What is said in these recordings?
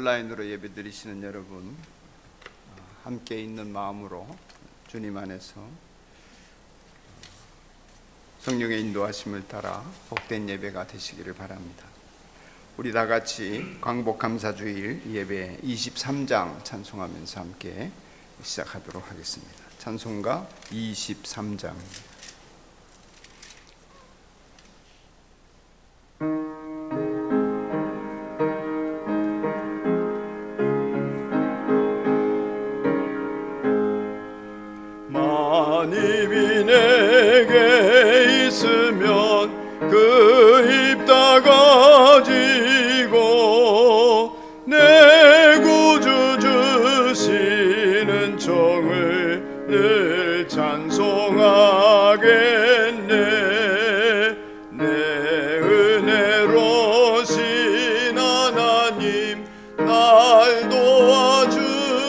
온라인으로 예배드리시는 여러분, 함께 있는 마음으로 주님 안에서 성령의 인도하심을 따라 복된 예배가 되시기를 바랍니다. 우리 다 같이 광복감사주일 예배 23장 찬송하면서 함께 시작하도록 하겠습니다. 찬송가 23장입니다. 만입이 내게 있으면 그 입 다 가지고 내 구주 주시는 정을 늘 찬송하겠네. 내 은혜로신 하나님 날 도와주시고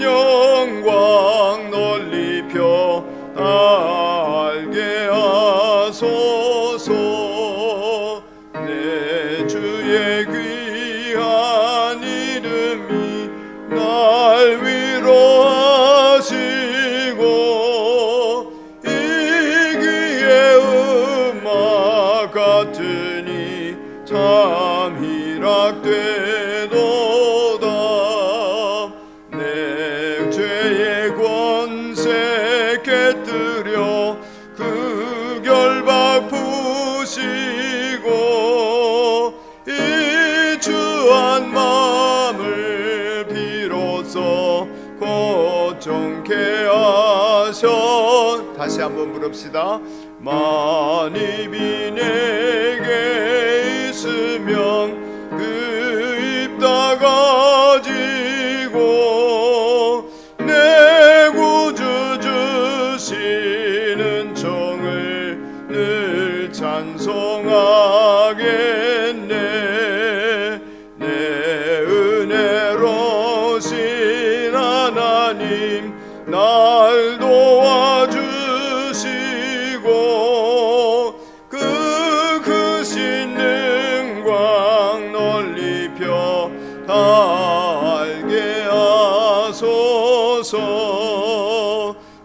영광 널리 펴 알게 하소서. 내 주의 귀한 이름이 날 위로하시고 이 귀의 음악 같으니 참 희락되도다. 권세 깨뜨려 그 결박 푸시고 이 주한 마음을 비로소 고정케 하셔. 다시 한번 부릅시다. 만입이 내게 있으면 그 입 다 가지고 내 구주 주시는 정을 늘 찬송하겠네. 내 은혜로신 하나님 날 도와주시고 그 크신 능광 널리 펴 알게 하소서.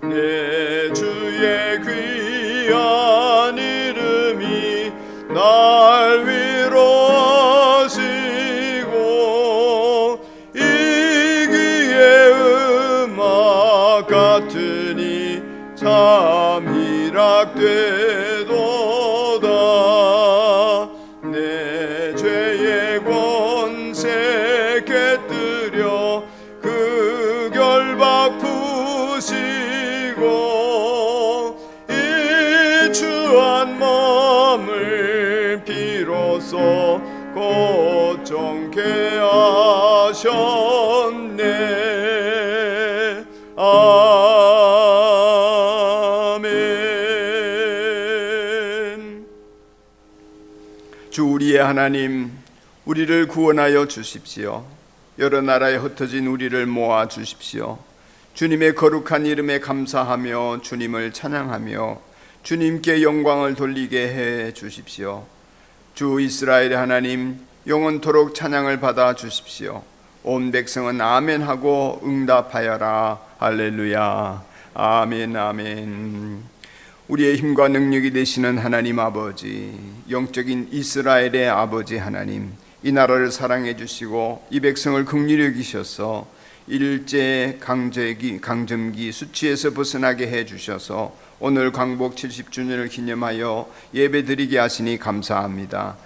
내 주의 귀한 이름이 날 위로하시고 이 귀의 음악 같으니 참 희락되도다. 내 죄의 권세 깨뜨려 그 결박 푸시고 이 주한 마음을 비로소 고정케 하셨네. 아멘. 주 우리의 하나님, 우리를 구원하여 주십시오. 여러 나라에 흩어진 우리를 모아 주십시오. 주님의 거룩한 이름에 감사하며 주님을 찬양하며 주님께 영광을 돌리게 해 주십시오. 주 이스라엘의 하나님, 영원토록 찬양을 받아 주십시오. 온 백성은 아멘하고 응답하여라. 할렐루야. 아멘. 아멘. 우리의 힘과 능력이 되시는 하나님 아버지, 영적인 이스라엘의 아버지 하나님, 이 나라를 사랑해 주시고 이 백성을 긍휼히 여기셔서 일제 강점기 수치에서 벗어나게 해 주셔서 오늘 광복 70주년을 기념하여 예배드리게 하시니 감사합니다.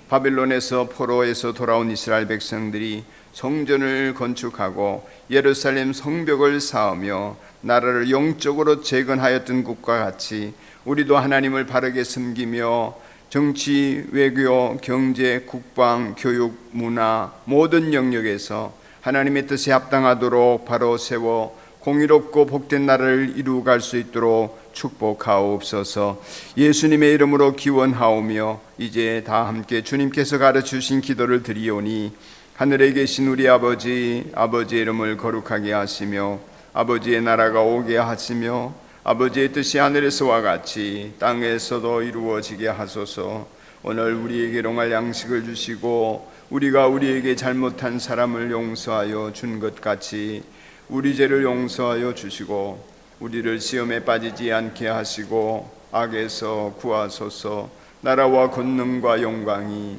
바벨론에서 포로에서 돌아온 이스라엘 백성들이 성전을 건축하고 예루살렘 성벽을 쌓으며 나라를 영적으로 재건하였던 것과 같이 우리도 하나님을 바르게 섬기며 정치, 외교, 경제, 국방, 교육, 문화 모든 영역에서 하나님의 뜻에 합당하도록 바로 세워 공의롭고 복된 나라를 이루어갈 수 있도록 축복하옵소서. 예수님의 이름으로 기원하오며 이제 다 함께 주님께서 가르치신 기도를 드리오니 하늘에 계신 우리 아버지, 아버지의 이름을 거룩하게 하시며 아버지의 나라가 오게 하시며 아버지의 뜻이 하늘에서와 같이 땅에서도 이루어지게 하소서. 오늘 우리에게 용할 양식을 주시고 우리가 우리에게 잘못한 사람을 용서하여 준 것 같이 우리 죄를 용서하여 주시고 우리를 시험에 빠지지 않게 하시고 악에서 구하소서. 나라와 권능과 영광이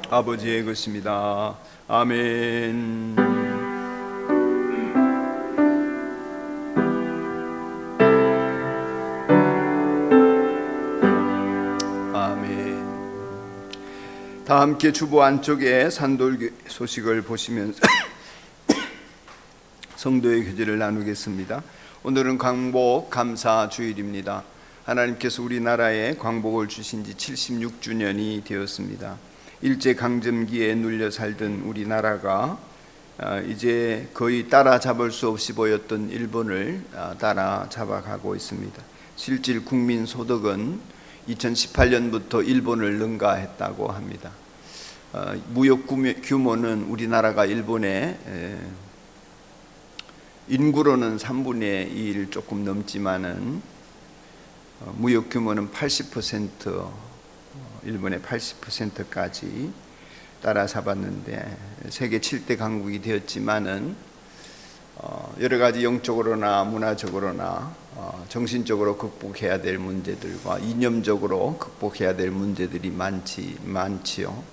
아버지의 것입니다. 아멘. 아멘. 다 함께 주보 안쪽에 산돌 소식을 보시면서 성도의 교제를 나누겠습니다. 오늘은 광복 감사 주일입니다. 하나님께서 우리나라에 광복을 주신 지 76주년이 되었습니다. 일제강점기에 눌려 살던 우리나라가 이제 거의 따라잡을 수 없이 보였던 일본을 따라잡아가고 있습니다. 실질 국민 소득은 2018년부터 일본을 능가했다고 합니다. 무역 규모는 우리나라가 일본의 인구로는 3분의 1 조금 넘지만은 무역 규모는 80%, 일본의 80%까지 따라잡았는데 세계 7대 강국이 되었지만은 여러 가지 영적으로나 문화적으로나 정신적으로 극복해야 될 문제들과 이념적으로 극복해야 될 문제들이 많지요.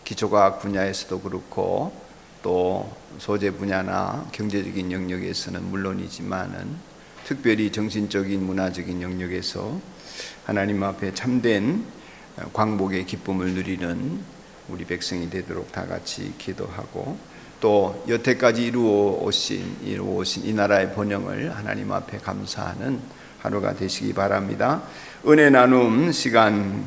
기초과학 분야에서도 그렇고 또 소재 분야나 경제적인 영역에서는 물론이지만은 특별히 정신적인 문화적인 영역에서 하나님 앞에 참된 광복의 기쁨을 누리는 우리 백성이 되도록 다 같이 기도하고 또 여태까지 이루어 오신 이 나라의 번영을 하나님 앞에 감사하는 하루가 되시기 바랍니다. 은혜 나눔 시간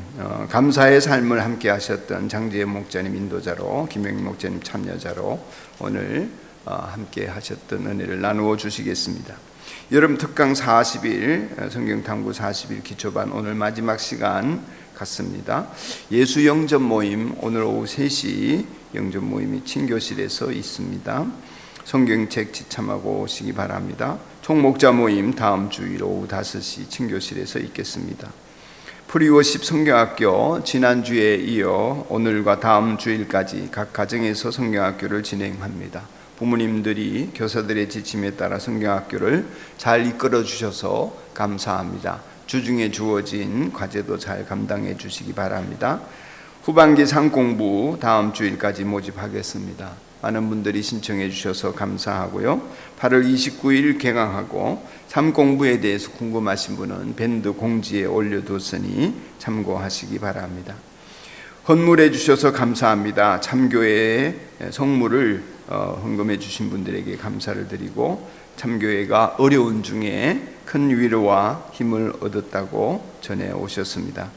감사의 삶을 함께 하셨던 장재현 목사님 인도자로 김영희 목사님 참여자로 오늘 함께 하셨던 은혜를 나누어 주시겠습니다. 여름 특강 40일 성경 탐구 40일 기초반 오늘 마지막 시간 같습니다. 예수 영접 모임 오늘 오후 3시 영접 모임이 친교실에서 있습니다. 성경책 지참하고 오시기 바랍니다. 총목자 모임 다음 주일 오후 5시 친교실에서 있겠습니다. 프리워십 성경학교 지난주에 이어 오늘과 다음 주일까지 각 가정에서 성경학교를 진행합니다. 부모님들이 교사들의 지침에 따라 성경학교를 잘 이끌어 주셔서 감사합니다. 주중에 주어진 과제도 잘 감당해 주시기 바랍니다. 후반기 상공부 다음 주일까지 모집하겠습니다. 많은 분들이 신청해 주셔서 감사하고요. 8월 29일 개강하고 3공부에 대해서 궁금하신 분은 밴드 공지에 올려뒀으니 참고하시기 바랍니다. 헌물해 주셔서 감사합니다. 참교회의 성물을 헌금해 주신 분들에게 감사를 드리고 참교회가 어려운 중에 큰 위로와 힘을 얻었다고 전해 오셨습니다.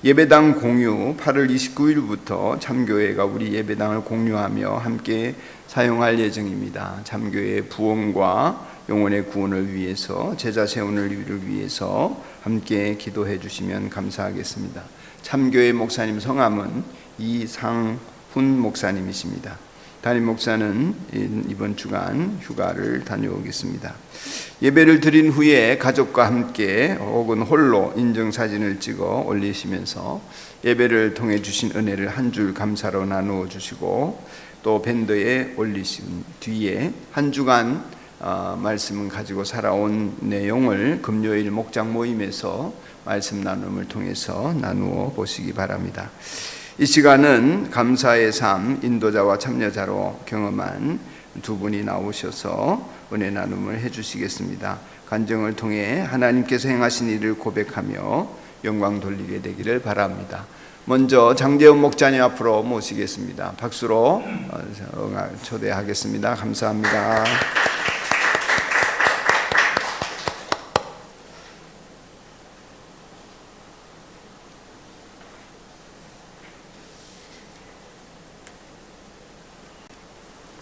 예배당 공유 8월 29일부터 참교회가 우리 예배당을 공유하며 함께 사용할 예정입니다. 참교회의 부흥과 영혼의 구원을 위해서 제자 세우는 일을 위해서 함께 기도해 주시면 감사하겠습니다. 참교회 목사님 성함은 이상훈 목사님이십니다. 담임 목사는 이번 주간 휴가를 다녀오겠습니다. 예배를 드린 후에 가족과 함께 혹은 홀로 인증사진을 찍어 올리시면서 예배를 통해 주신 은혜를 한 줄 감사로 나누어 주시고 또 밴드에 올리신 뒤에 한 주간 말씀을 가지고 살아온 내용을 금요일 목장 모임에서 말씀 나눔을 통해서 나누어 보시기 바랍니다. 이 시간은 감사의 삶 인도자와 참여자로 경험한 두 분이 나오셔서 은혜 나눔을 해주시겠습니다. 간증을 통해 하나님께서 행하신 일을 고백하며 영광 돌리게 되기를 바랍니다. 먼저 장재현 목자님 앞으로 모시겠습니다. 박수로 초대하겠습니다. 감사합니다.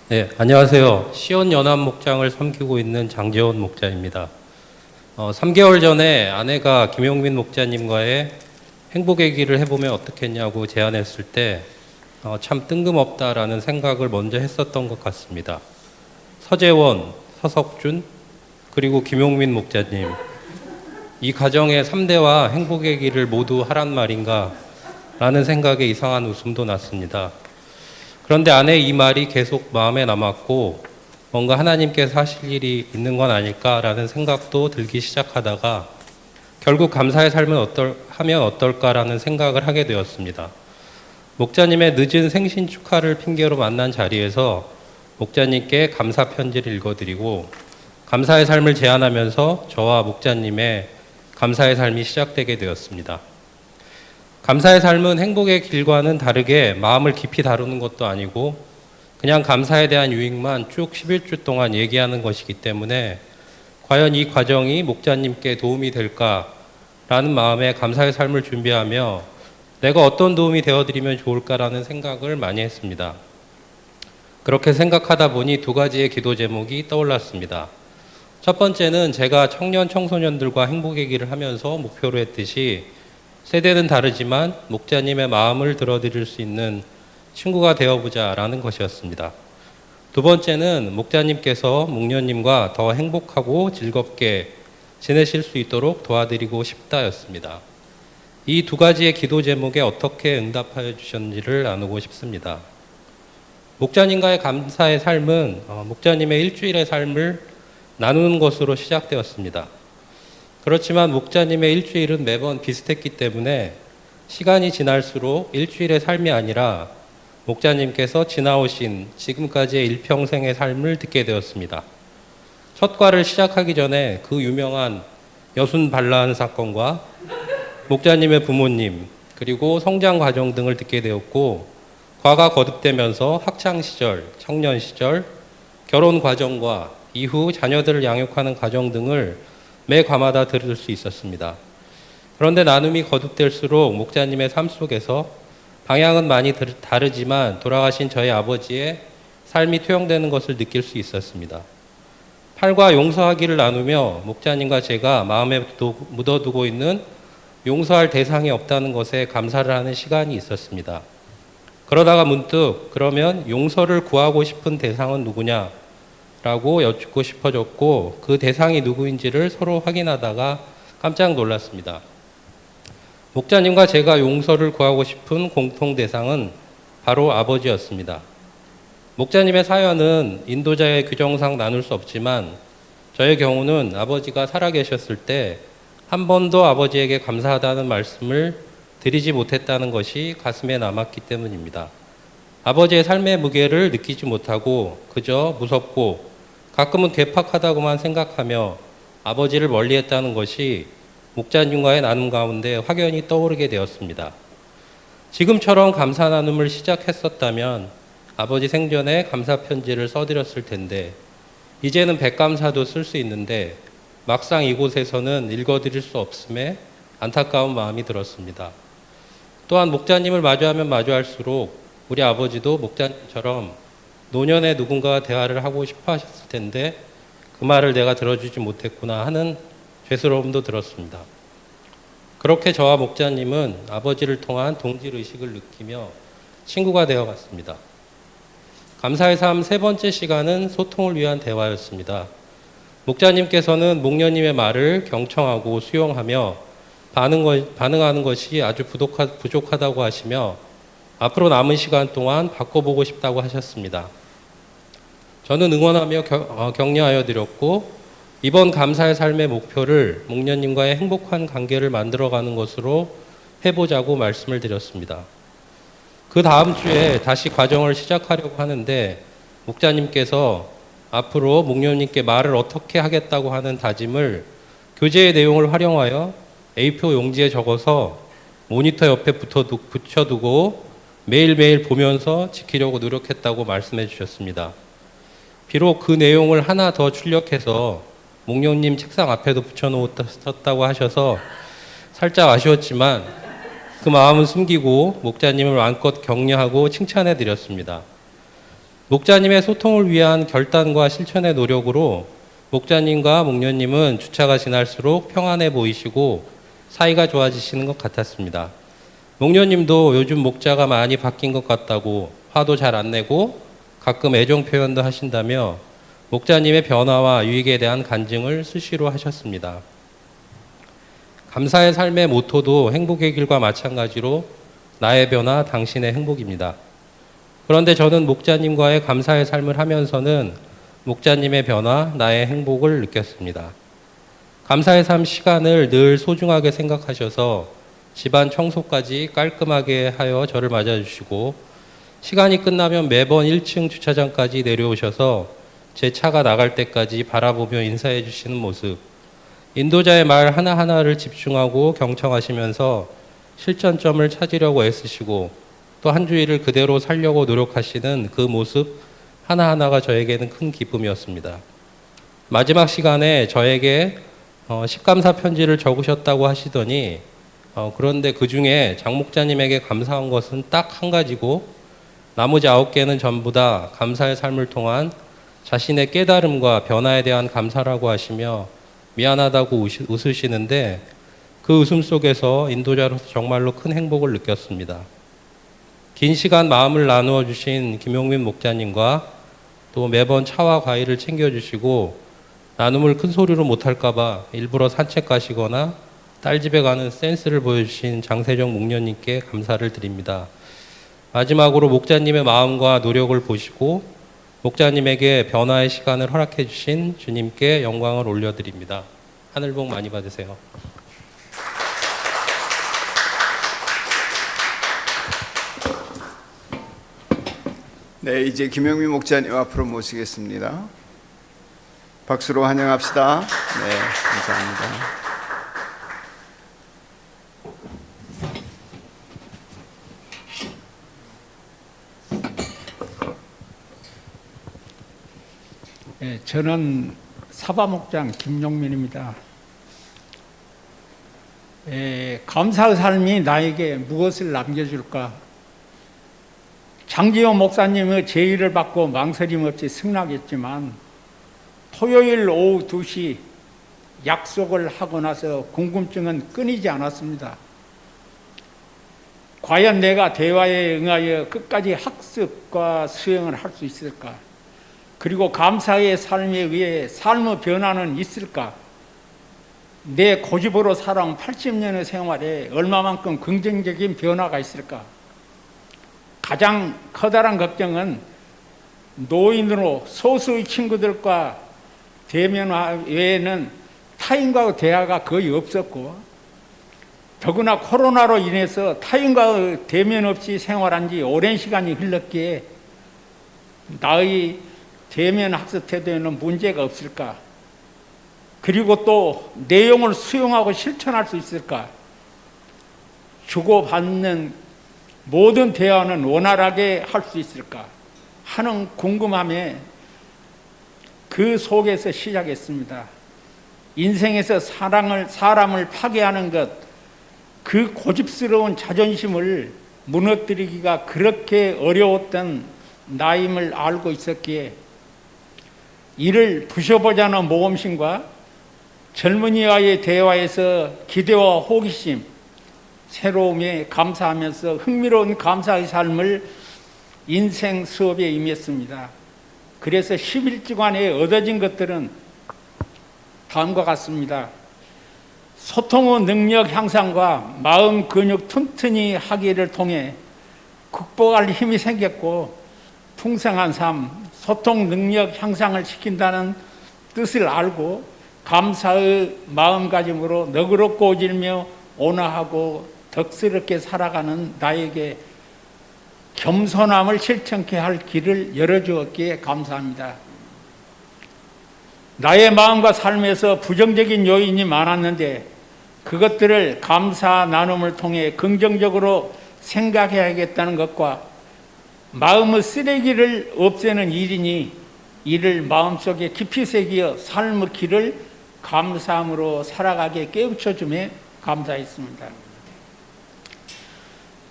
네, 안녕하세요. 시온 연합 목장을 섬기고 있는 장재원 목자입니다. 3개월 전에 아내가 김용민 목자님과의 행복의 길을 해보면 어떻겠냐고 제안했을 때 참 뜬금없다라는 생각을 먼저 했었던 것 같습니다. 서재원, 서석준, 그리고 김용민 목자님, 이 가정의 3대와 행복의 길을 모두 하란 말인가 라는 생각에 이상한 웃음도 났습니다. 그런데 아내의 이 말이 계속 마음에 남았고 뭔가 하나님께서 하실 일이 있는 건 아닐까라는 생각도 들기 시작하다가 결국 감사의 삶을 하면 어떨까라는 생각을 하게 되었습니다. 목자님의 늦은 생신 축하를 핑계로 만난 자리에서 목자님께 감사 편지를 읽어드리고 감사의 삶을 제안하면서 저와 목자님의 감사의 삶이 시작되게 되었습니다. 감사의 삶은 행복의 길과는 다르게 마음을 깊이 다루는 것도 아니고 그냥 감사에 대한 유익만 쭉 11주 동안 얘기하는 것이기 때문에 과연 이 과정이 목자님께 도움이 될까라는 마음에 감사의 삶을 준비하며 내가 어떤 도움이 되어드리면 좋을까라는 생각을 많이 했습니다. 그렇게 생각하다 보니 두 가지의 기도 제목이 떠올랐습니다. 첫 번째는 제가 청년 청소년들과 행복의 길을 하면서 목표로 했듯이 세대는 다르지만 목자님의 마음을 들어드릴 수 있는 친구가 되어보자라는 것이었습니다. 두 번째는 목자님께서 목련님과 더 행복하고 즐겁게 지내실 수 있도록 도와드리고 싶다였습니다. 이 두 가지의 기도 제목에 어떻게 응답하여 주셨는지를 나누고 싶습니다. 목자님과의 감사의 삶은 목자님의 일주일의 삶을 나누는 것으로 시작되었습니다. 그렇지만 목자님의 일주일은 매번 비슷했기 때문에 시간이 지날수록 일주일의 삶이 아니라 목자님께서 지나오신 지금까지의 일평생의 삶을 듣게 되었습니다. 첫 과를 시작하기 전에 그 유명한 여순 반란 사건과 목자님의 부모님 그리고 성장 과정 등을 듣게 되었고 과가 거듭되면서 학창시절, 청년시절, 결혼 과정과 이후 자녀들을 양육하는 과정 등을 매 과마다 들을 수 있었습니다. 그런데 나눔이 거듭될수록 목자님의 삶 속에서 방향은 많이 다르지만 돌아가신 저희 아버지의 삶이 투영되는 것을 느낄 수 있었습니다. 팔과 용서하기를 나누며 목자님과 제가 마음에 묻어두고 있는 용서할 대상이 없다는 것에 감사를 하는 시간이 있었습니다. 그러다가 문득 그러면 용서를 구하고 싶은 대상은 누구냐? 라고 여쭙고 싶어졌고 그 대상이 누구인지를 서로 확인하다가 깜짝 놀랐습니다. 목자님과 제가 용서를 구하고 싶은 공통 대상은 바로 아버지였습니다. 목자님의 사연은 인도자의 규정상 나눌 수 없지만 저의 경우는 아버지가 살아계셨을 때 한 번도 아버지에게 감사하다는 말씀을 드리지 못했다는 것이 가슴에 남았기 때문입니다. 아버지의 삶의 무게를 느끼지 못하고 그저 무섭고 가끔은 괴팍하다고만 생각하며 아버지를 멀리했다는 것이 목자님과의 나눔 가운데 확연히 떠오르게 되었습니다. 지금처럼 감사 나눔을 시작했었다면 아버지 생전에 감사 편지를 써드렸을 텐데 이제는 백감사도 쓸 수 있는데 막상 이곳에서는 읽어드릴 수 없음에 안타까운 마음이 들었습니다. 또한 목자님을 마주하면 마주할수록 우리 아버지도 목자님처럼 노년에 누군가와 대화를 하고 싶어 하셨을 텐데 그 말을 내가 들어주지 못했구나 하는 죄스러움도 들었습니다. 그렇게 저와 목자님은 아버지를 통한 동질의식을 느끼며 친구가 되어갔습니다. 감사의 삶 세 번째 시간은 소통을 위한 대화였습니다. 목자님께서는 목련님의 말을 경청하고 수용하며 반응하는 것이 아주 부족하다고 하시며 앞으로 남은 시간 동안 바꿔보고 싶다고 하셨습니다. 저는 응원하며 격려하여 드렸고 이번 감사의 삶의 목표를 목련님과의 행복한 관계를 만들어가는 것으로 해보자고 말씀을 드렸습니다. 그 다음 주에 다시 과정을 시작하려고 하는데 목자님께서 앞으로 목련님께 말을 어떻게 하겠다고 하는 다짐을 교재의 내용을 활용하여 A4 용지에 적어서 모니터 옆에 붙여두고 매일매일 보면서 지키려고 노력했다고 말씀해 주셨습니다. 비록 그 내용을 하나 더 출력해서 목련님 책상 앞에도 붙여놓았다고 하셔서 살짝 아쉬웠지만 그 마음은 숨기고 목자님을 마음껏 격려하고 칭찬해 드렸습니다. 목자님의 소통을 위한 결단과 실천의 노력으로 목자님과 목련님은 주차가 지날수록 평안해 보이시고 사이가 좋아지시는 것 같았습니다. 목련님도 요즘 목자가 많이 바뀐 것 같다고 화도 잘 안 내고 가끔 애정 표현도 하신다며 목자님의 변화와 유익에 대한 간증을 수시로 하셨습니다. 감사의 삶의 모토도 행복의 길과 마찬가지로 나의 변화, 당신의 행복입니다. 그런데 저는 목자님과의 감사의 삶을 하면서는 목자님의 변화, 나의 행복을 느꼈습니다. 감사의 삶 시간을 늘 소중하게 생각하셔서 집안 청소까지 깔끔하게 하여 저를 맞아주시고 시간이 끝나면 매번 1층 주차장까지 내려오셔서 제 차가 나갈 때까지 바라보며 인사해 주시는 모습, 인도자의 말 하나하나를 집중하고 경청하시면서 실천점을 찾으려고 애쓰시고 또 한 주일을 그대로 살려고 노력하시는 그 모습 하나하나가 저에게는 큰 기쁨이었습니다. 마지막 시간에 저에게 십감사 편지를 적으셨다고 하시더니 그런데 그 중에 장 목자님에게 감사한 것은 딱 한 가지고 나머지 9개는 전부 다 감사의 삶을 통한 자신의 깨달음과 변화에 대한 감사라고 하시며 미안하다고 웃으시는데 그 웃음 속에서 인도자로서 정말로 큰 행복을 느꼈습니다. 긴 시간 마음을 나누어 주신 김용민 목자님과 또 매번 차와 과일을 챙겨주시고 나눔을 큰 소리로 못할까봐 일부러 산책 가시거나 딸 집에 가는 센스를 보여주신 장세정 목녀님께 감사를 드립니다. 마지막으로 목자님의 마음과 노력을 보시고 목자님에게 변화의 시간을 허락해 주신 주님께 영광을 올려드립니다. 하늘 복 많이 받으세요. 네, 이제 김영민 목자님 앞으로 모시겠습니다. 박수로 환영합시다. 네, 감사합니다. 네, 저는 사바목장 김용민입니다. 감사의 삶이 나에게 무엇을 남겨줄까? 장지호 목사님의 제의를 받고 망설임 없이 승낙했지만 토요일 오후 2시 약속을 하고 나서 궁금증은 끊이지 않았습니다. 과연 내가 대화에 응하여 끝까지 학습과 수행을 할 수 있을까? 그리고 감사의 삶에 의해 삶의 변화는 있을까? 내 고집으로 살아온 80년의 생활에 얼마만큼 긍정적인 변화가 있을까? 가장 커다란 걱정은 노인으로 소수의 친구들과 대면화 외에는 타인과의 대화가 거의 없었고 더구나 코로나로 인해서 타인과의 대면 없이 생활한 지 오랜 시간이 흘렀기에 나의 대면 학습 태도에는 문제가 없을까? 그리고 또 내용을 수용하고 실천할 수 있을까? 주고받는 모든 대화는 원활하게 할 수 있을까 하는 궁금함에 그 속에서 시작했습니다. 인생에서 사람을 파괴하는 것, 그 고집스러운 자존심을 무너뜨리기가 그렇게 어려웠던 나임을 알고 있었기에 이를 부셔보자는 모험심과 젊은이와의 대화에서 기대와 호기심, 새로움에 감사하면서 흥미로운 감사의 삶을 인생 수업에 임했습니다. 그래서 11주간에 얻어진 것들은 다음과 같습니다. 소통의 능력 향상과 마음 근육 튼튼히 하기를 통해 극복할 힘이 생겼고 풍성한 삶, 소통 능력 향상을 시킨다는 뜻을 알고 감사의 마음가짐으로 너그럽고 오질며 온화하고 덕스럽게 살아가는 나에게 겸손함을 실천케 할 길을 열어주었기에 감사합니다. 나의 마음과 삶에서 부정적인 요인이 많았는데 그것들을 감사 나눔을 통해 긍정적으로 생각해야겠다는 것과 마음의 쓰레기를 없애는 일이니 이를 마음속에 깊이 새기어 삶의 길을 감사함으로 살아가게 깨우쳐줌에 감사했습니다.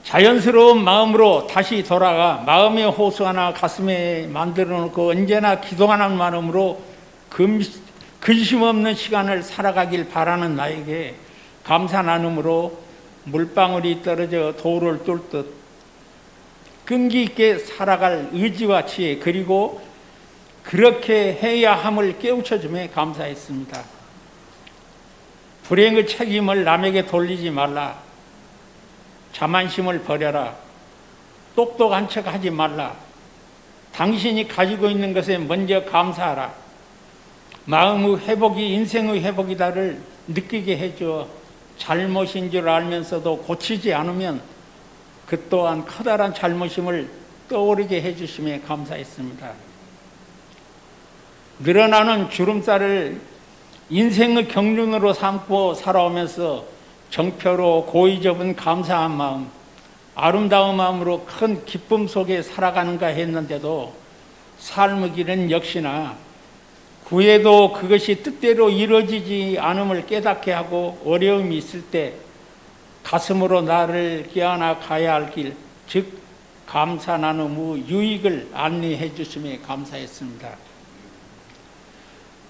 자연스러운 마음으로 다시 돌아가 마음의 호수 하나 가슴에 만들어 놓고 언제나 기도하는 마음으로 근심 없는 시간을 살아가길 바라는 나에게 감사 나눔으로 물방울이 떨어져 도를 뚫듯 끈기 있게 살아갈 의지와 지혜 그리고 그렇게 해야 함을 깨우쳐줌에 감사했습니다. 불행의 책임을 남에게 돌리지 말라. 자만심을 버려라. 똑똑한 척 하지 말라. 당신이 가지고 있는 것에 먼저 감사하라. 마음의 회복이 인생의 회복이다를 느끼게 해주어 잘못인 줄 알면서도 고치지 않으면 그 또한 커다란 잘못임을 떠오르게 해주심에 감사했습니다. 늘어나는 주름살을 인생의 경륜으로 삼고 살아오면서 정표로 고이 접은 감사한 마음, 아름다운 마음으로 큰 기쁨 속에 살아가는가 했는데도 삶의 길은 역시나 구해도 그것이 뜻대로 이루어지지 않음을 깨닫게 하고 어려움이 있을 때 가슴으로 나를 껴안아 가야 할 길, 즉 감사 나눔의 유익을 안내해 주심에 감사했습니다.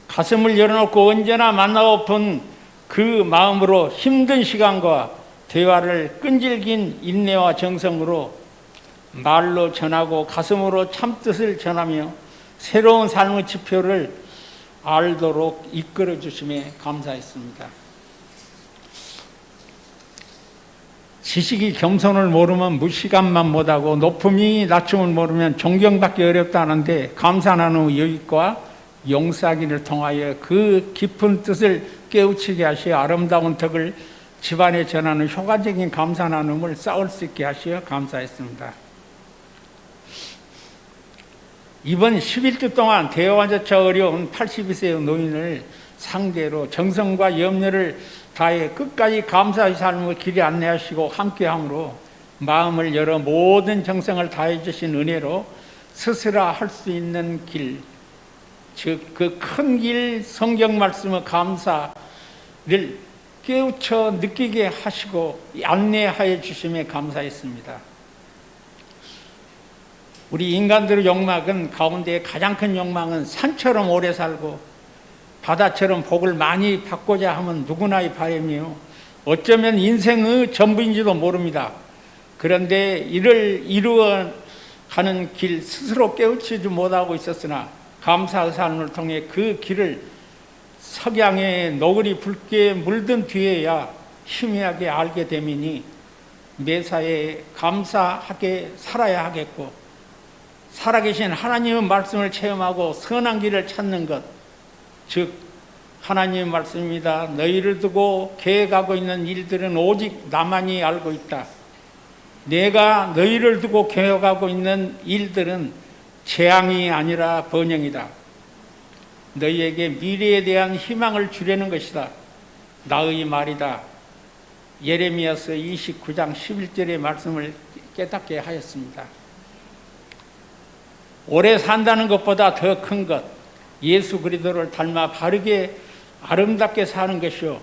가슴을 열어놓고 언제나 만나고픈 그 마음으로 힘든 시간과 대화를 끈질긴 인내와 정성으로 말로 전하고 가슴으로 참뜻을 전하며 새로운 삶의 지표를 알도록 이끌어 주심에 감사했습니다. 지식이 겸손을 모르면 무시감만 못하고 높음이 낮춤을 모르면 존경받기 어렵다는데 감사 나눔의 유익과 용서하기를 통하여 그 깊은 뜻을 깨우치게 하시어 아름다운 덕을 집안에 전하는 효과적인 감사 나눔을 쌓을 수 있게 하시어 감사했습니다. 이번 11주 동안 대화조차 어려운 82세의 노인을 상대로 정성과 염려를 다해 끝까지 감사의 삶을 길에 안내하시고 함께함으로 마음을 열어 모든 정성을 다해 주신 은혜로 스스로 할 수 있는 길, 즉 그 큰 길 성경 말씀의 감사를 깨우쳐 느끼게 하시고 안내하여 주심에 감사했습니다. 우리 인간들의 욕망은 가운데 가장 큰 욕망은 산처럼 오래 살고 바다처럼 복을 많이 받고자 하면 누구나의 바람이요. 어쩌면 인생의 전부인지도 모릅니다. 그런데 이를 이루어가는 길 스스로 깨우치지 못하고 있었으나 감사의 삶을 통해 그 길을 석양의 노을이 붉게 물든 뒤에야 희미하게 알게 되미니 매사에 감사하게 살아야 하겠고 살아계신 하나님의 말씀을 체험하고 선한 길을 찾는 것, 즉 하나님의 말씀입니다. 너희를 두고 계획하고 있는 일들은 오직 나만이 알고 있다. 내가 너희를 두고 계획하고 있는 일들은 재앙이 아니라 번영이다. 너희에게 미래에 대한 희망을 주려는 것이다. 나의 말이다. 예레미야서 29장 11절의 말씀을 깨닫게 하였습니다. 오래 산다는 것보다 더 큰 것, 예수 그리스도를 닮아 바르게 아름답게 사는 것이요.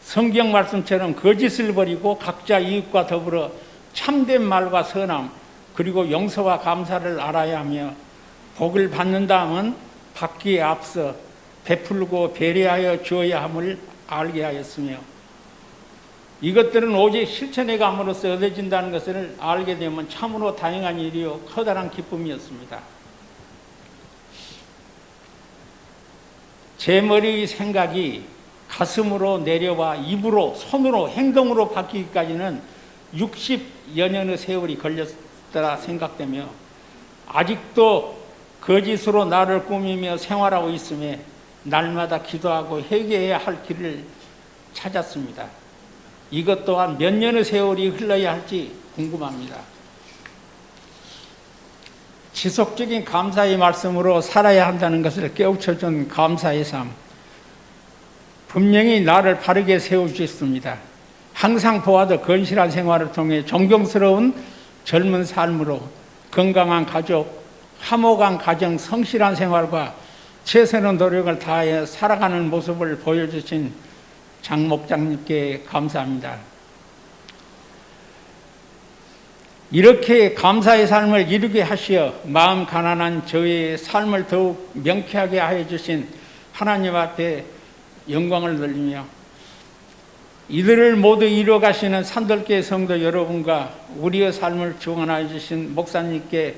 성경 말씀처럼 거짓을 버리고 각자 이웃과 더불어 참된 말과 선함 그리고 용서와 감사를 알아야 하며 복을 받는다 하면 받기에 앞서 베풀고 배려하여 주어야 함을 알게 하였으며 이것들은 오직 실천해 감으로써 얻어진다는 것을 알게 되면 참으로 다행한 일이요 커다란 기쁨이었습니다. 제 머리의 생각이 가슴으로 내려와 입으로 손으로 행동으로 바뀌기까지는 60여 년의 세월이 걸렸더라 생각되며 아직도 거짓으로 나를 꾸미며 생활하고 있음에 날마다 기도하고 회개해야 할 길을 찾았습니다. 이것 또한 몇 년의 세월이 흘러야 할지 궁금합니다. 지속적인 감사의 말씀으로 살아야 한다는 것을 깨우쳐준 감사의 삶. 분명히 나를 바르게 세워주셨습니다. 항상 보아도 건실한 생활을 통해 존경스러운 젊은 삶으로 건강한 가족, 화목한 가정, 성실한 생활과 최선의 노력을 다하여 살아가는 모습을 보여주신 장 목장님께 감사합니다. 이렇게 감사의 삶을 이루게 하시어 마음 가난한 저의 삶을 더욱 명쾌하게 하여 주신 하나님 앞에 영광을 돌리며 이들을 모두 이루어 가시는 산돌교회 성도 여러분과 우리의 삶을 주관하여 주신 목사님께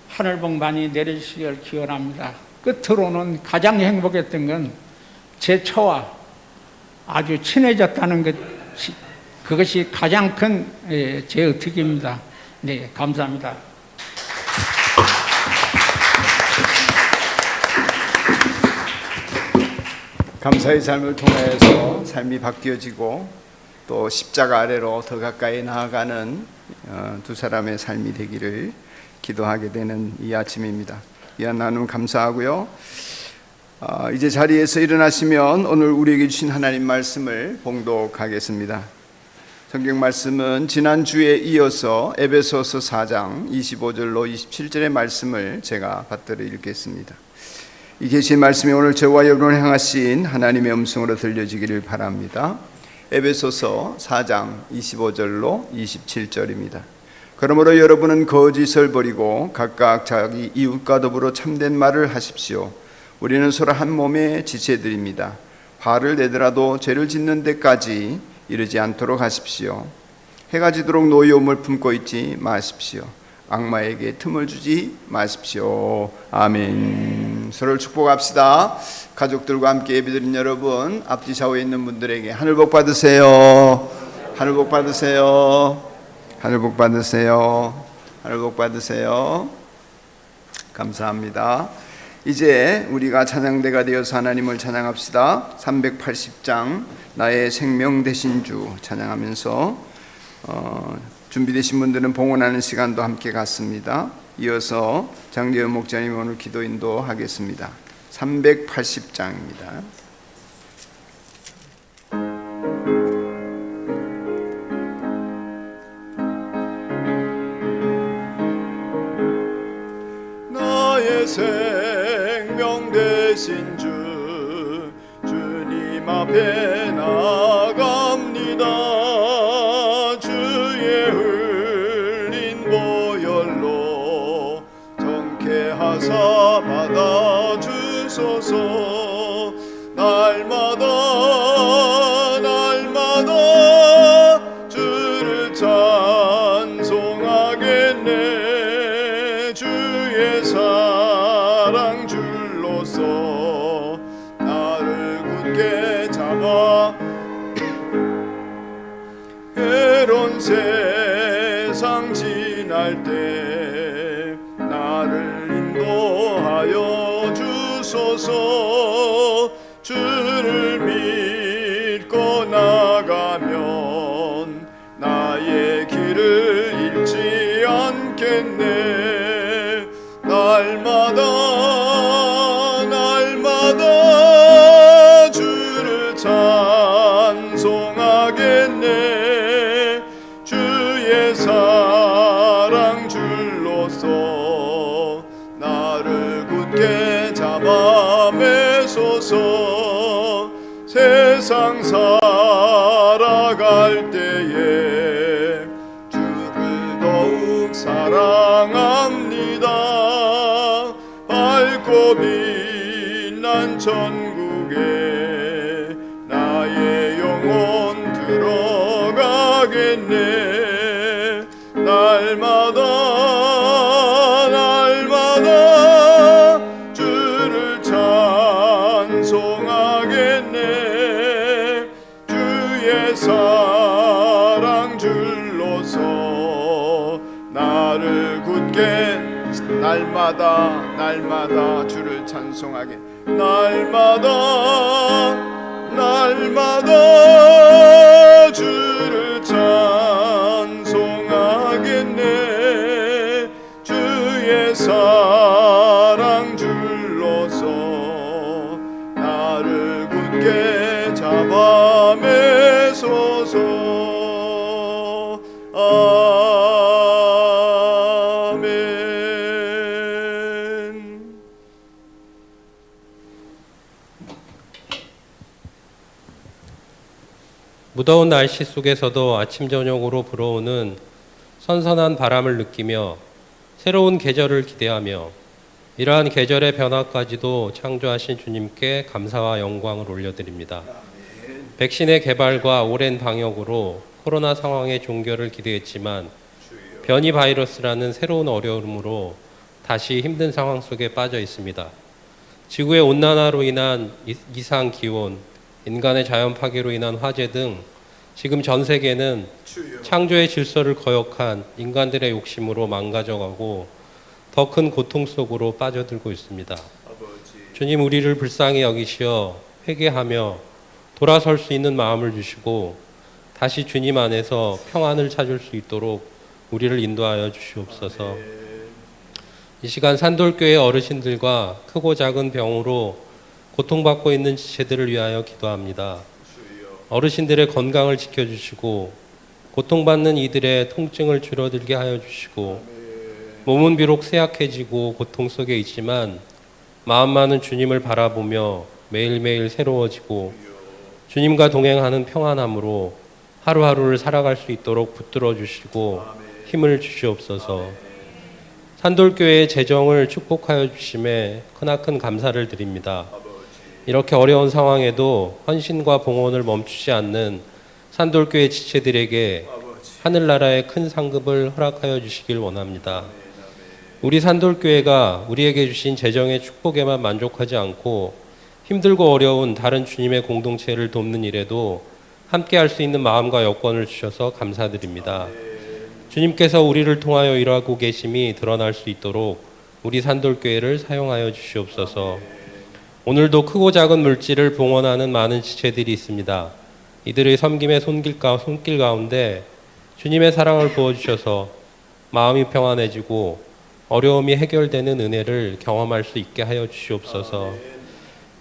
하늘복 많이 내려주시길 기원합니다. 끝으로는 가장 행복했던 건 제 처와 아주 친해졌다는 것이 그것이 가장 큰 제 득입니다. 네, 감사합니다. 감사의 삶을 통해서 삶이 바뀌어지고 또 십자가 아래로 더 가까이 나아가는 두 사람의 삶이 되기를 기도하게 되는 이 아침입니다. 귀한 나눔 감사하고요. 이제 자리에서 일어나시면 오늘 우리에게 주신 하나님 말씀을 봉독하겠습니다. 성경 말씀은 지난주에 이어서 에베소서 4장 25절로 27절의 말씀을 제가 받들어 읽겠습니다. 이 계신 말씀이 오늘 저와 여러분을 향하신 하나님의 음성으로 들려지기를 바랍니다. 에베소서 4장 25절로 27절입니다. 그러므로 여러분은 거짓을 버리고 각각 자기 이웃과 더불어 참된 말을 하십시오. 우리는 서로 한 몸의 지체들입니다. 화를 내더라도 죄를 짓는 데까지 이르지 않도록 하십시오. 해가 지도록 노여움을 품고 있지 마십시오. 악마에게 틈을 주지 마십시오. 아멘. 서로를 축복합시다. 가족들과 함께 예배드린 여러분, 앞뒤 좌우에 있는 분들에게 하늘 복 받으세요. 하늘 복 받으세요. 하늘 복 받으세요. 하늘 복 받으세요. 감사합니다. 이제 우리가 찬양대가 되어서 하나님을 찬양합시다. 380장 나의 생명 되신 주 찬양하면서 준비되신 분들은 봉헌하는 시간도 함께 갖습니다. 이어서 장재현 목자님 오늘 기도 인도하겠습니다. 380장입니다. 나의 생명 되신 주 주님 앞에 나갑니다. 주의 흘린 보혈로 정케하사 받아주소서. 날마다 주를 찬송하겠네. 주의 사랑 줄로서 나를 굳게 잡아 해로운 세상 지날 때 나를 인도하여 주소서. 주를 믿고 나가면 나의 길을 잃지 않겠네. 날마다 주를 찬송하겠네. 주의 사랑 줄로서 나를 굳게 잡아 매소서. 세상 살아갈 때에 주를 더욱 사랑합니다. 밝고 빛난 천국에 나의 영혼 들어가겠네. 날마다 주를 찬송하겠네. 주의 사랑 줄로서 나를 굳게 날마다 주를 찬송하게. 날마다 주를 찬송하겠네. 주의 사랑 줄로서 나를 굳게 잡아 매소서. 무더운 날씨 속에서도 아침 저녁으로 불어오는 선선한 바람을 느끼며 새로운 계절을 기대하며 이러한 계절의 변화까지도 창조하신 주님께 감사와 영광을 올려드립니다. 백신의 개발과 오랜 방역으로 코로나 상황의 종결을 기대했지만 변이 바이러스라는 새로운 어려움으로 다시 힘든 상황 속에 빠져 있습니다. 지구의 온난화로 인한 이상 기온, 인간의 자연 파괴로 인한 화재 등 지금 전 세계는 창조의 질서를 거역한 인간들의 욕심으로 망가져가고 더 큰 고통 속으로 빠져들고 있습니다. 주님, 우리를 불쌍히 여기시어 회개하며 돌아설 수 있는 마음을 주시고 다시 주님 안에서 평안을 찾을 수 있도록 우리를 인도하여 주시옵소서. 이 시간 산돌교회 어르신들과 크고 작은 병으로 고통받고 있는 지체들을 위하여 기도합니다. 어르신들의 건강을 지켜주시고 고통받는 이들의 통증을 줄어들게 하여 주시고 몸은 비록 쇠약해지고 고통 속에 있지만 마음만은 주님을 바라보며 매일매일 새로워지고 주님과 동행하는 평안함으로 하루하루를 살아갈 수 있도록 붙들어 주시고 힘을 주시옵소서. 산돌교회의 재정을 축복하여 주심에 크나큰 감사를 드립니다. 이렇게 어려운 상황에도 헌신과 봉헌을 멈추지 않는 산돌교회 지체들에게 하늘나라의 큰 상급을 허락하여 주시길 원합니다. 우리 산돌교회가 우리에게 주신 재정의 축복에만 만족하지 않고 힘들고 어려운 다른 주님의 공동체를 돕는 일에도 함께 할 수 있는 마음과 여건을 주셔서 감사드립니다. 주님께서 우리를 통하여 일하고 계심이 드러날 수 있도록 우리 산돌교회를 사용하여 주시옵소서. 오늘도 크고 작은 물질을 봉헌하는 많은 지체들이 있습니다. 이들의 섬김의 손길 가운데 주님의 사랑을 부어주셔서 마음이 평안해지고 어려움이 해결되는 은혜를 경험할 수 있게 하여 주시옵소서.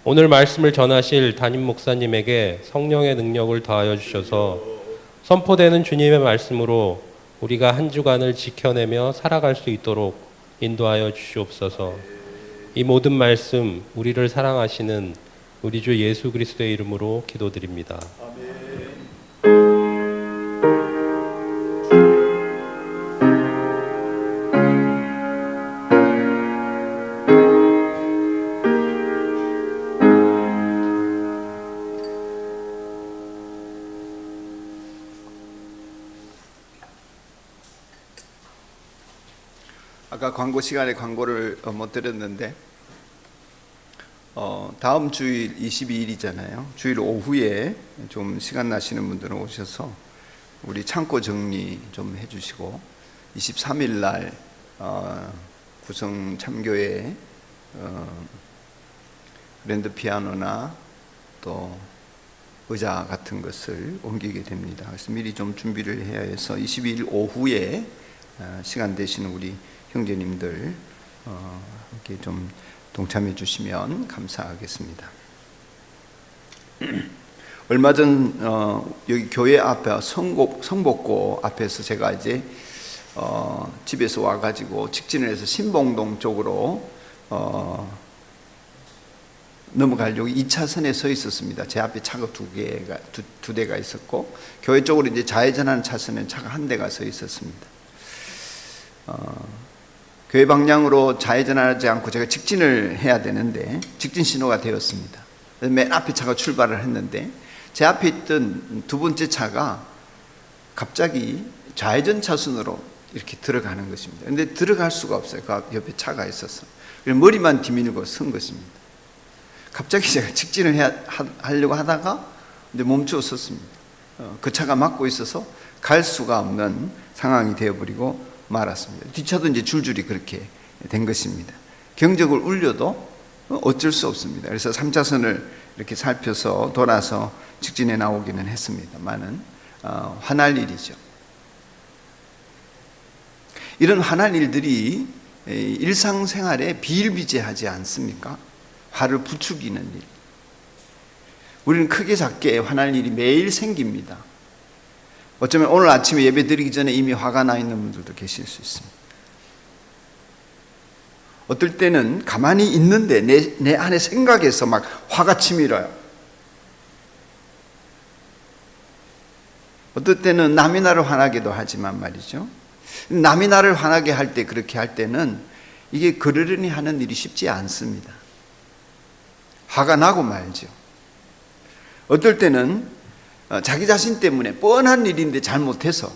오늘 말씀을 전하실 담임 목사님에게 성령의 능력을 더하여 주셔서 선포되는 주님의 말씀으로 우리가 한 주간을 지켜내며 살아갈 수 있도록 인도하여 주시옵소서. 이 모든 말씀 우리를 사랑하시는 우리 주 예수 그리스도의 이름으로 기도드립니다. 아까 광고 시간에 광고를 못 드렸는데 다음 주일 22일이잖아요. 주일 오후에 좀 시간 나시는 분들은 오셔서 우리 창고 정리 좀 해주시고 23일 날 구성 참교회 그랜드 피아노나 또 의자 같은 것을 옮기게 됩니다. 그래서 미리 좀 준비를 해야 해서 22일 오후에 시간 되시는 우리 형제님들 이렇게 좀 동참해 주시면 감사하겠습니다. 얼마 전 여기 교회 앞에 성복고 앞에서 제가 이제 집에서 와가지고 직진을 해서 신봉동 쪽으로 넘어가려고 2차선에 서 있었습니다. 제 앞에 차가 두 대가 있었고 교회 쪽으로 이제 좌회전하는 차선에 차가 한 대가 서 있었습니다. 교회 방향으로 좌회전하지 않고 제가 직진을 해야 되는데 직진 신호가 되었습니다. 맨 앞에 차가 출발을 했는데 제 앞에 있던 두 번째 차가 갑자기 좌회전 차선으로 이렇게 들어가는 것입니다. 근데 들어갈 수가 없어요. 그 옆에 차가 있어서. 그래서 머리만 뒤밀고 선 것입니다. 갑자기 제가 직진을 하려고 하다가 근데 멈추어 섰습니다. 그 차가 막고 있어서 갈 수가 없는 상황이 되어버리고 말았습니다. 뒷차도 이제 줄줄이 그렇게 된 것입니다. 경적을 울려도 어쩔 수 없습니다. 그래서 3차선을 이렇게 살펴서 돌아서 직진해 나오기는 했습니다만은 화날 일이죠. 이런 화날 일들이 일상생활에 비일비재하지 않습니까? 화를 부추기는 일. 우리는 크게 작게 화날 일이 매일 생깁니다. 어쩌면 오늘 아침에 예배 드리기 전에 이미 화가 나 있는 분들도 계실 수 있습니다. 어떨 때는 가만히 있는데 내 안에 생각에서 막 화가 치밀어요. 어떨 때는 남이 나를 화나게도 하지만 말이죠. 남이 나를 화나게 할 때 그렇게 할 때는 이게 그러려니 하는 일이 쉽지 않습니다. 화가 나고 말죠. 어떨 때는 자기 자신 때문에 뻔한 일인데 잘못해서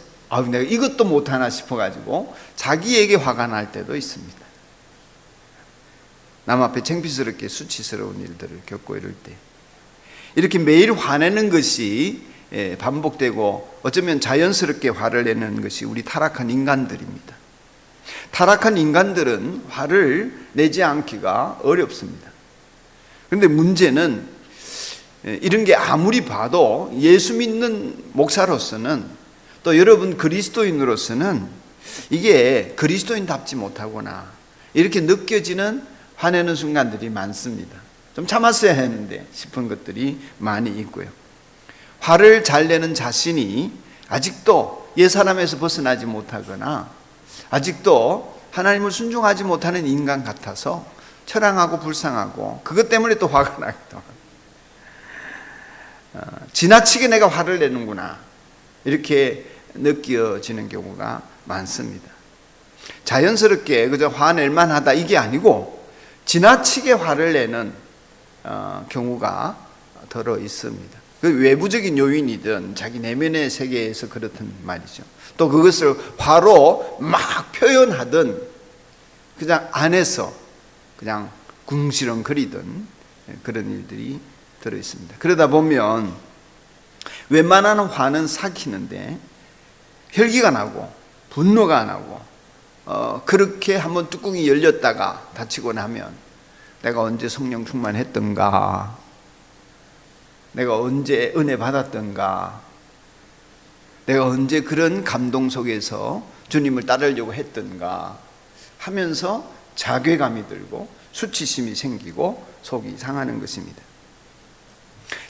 내가 이것도 못하나 싶어가지고 자기에게 화가 날 때도 있습니다. 남 앞에 창피스럽게 수치스러운 일들을 겪고 이럴 때 이렇게 매일 화내는 것이 반복되고 어쩌면 자연스럽게 화를 내는 것이 우리 타락한 인간들입니다. 타락한 인간들은 화를 내지 않기가 어렵습니다. 그런데 문제는 이런 게 아무리 봐도 예수 믿는 목사로서는 또 여러분 그리스도인으로서는 이게 그리스도인답지 못하구나 이렇게 느껴지는 화내는 순간들이 많습니다. 좀 참았어야 했는데 싶은 것들이 많이 있고요. 화를 잘 내는 자신이 아직도 옛사람에서 벗어나지 못하거나 아직도 하나님을 순종하지 못하는 인간 같아서 처량하고 불쌍하고 그것 때문에 또 화가 나기도 합니다. 지나치게 내가 화를 내는구나 이렇게 느껴지는 경우가 많습니다. 자연스럽게 그저 화낼 만하다 이게 아니고 지나치게 화를 내는 경우가 들어 있습니다. 그 외부적인 요인이든 자기 내면의 세계에서 그렇단 말이죠. 또 그것을 화로 막 표현하든 그냥 안에서 그냥 궁시렁거리든 그런 일들이 들어 있습니다. 그러다 보면 웬만한 화는 삭히는데 혈기가 나고 분노가 나고 그렇게 한번 뚜껑이 열렸다가 닫히고 나면 내가 언제 성령 충만했던가, 내가 언제 은혜 받았던가, 내가 언제 그런 감동 속에서 주님을 따르려고 했던가 하면서 자괴감이 들고 수치심이 생기고 속이 상하는 것입니다.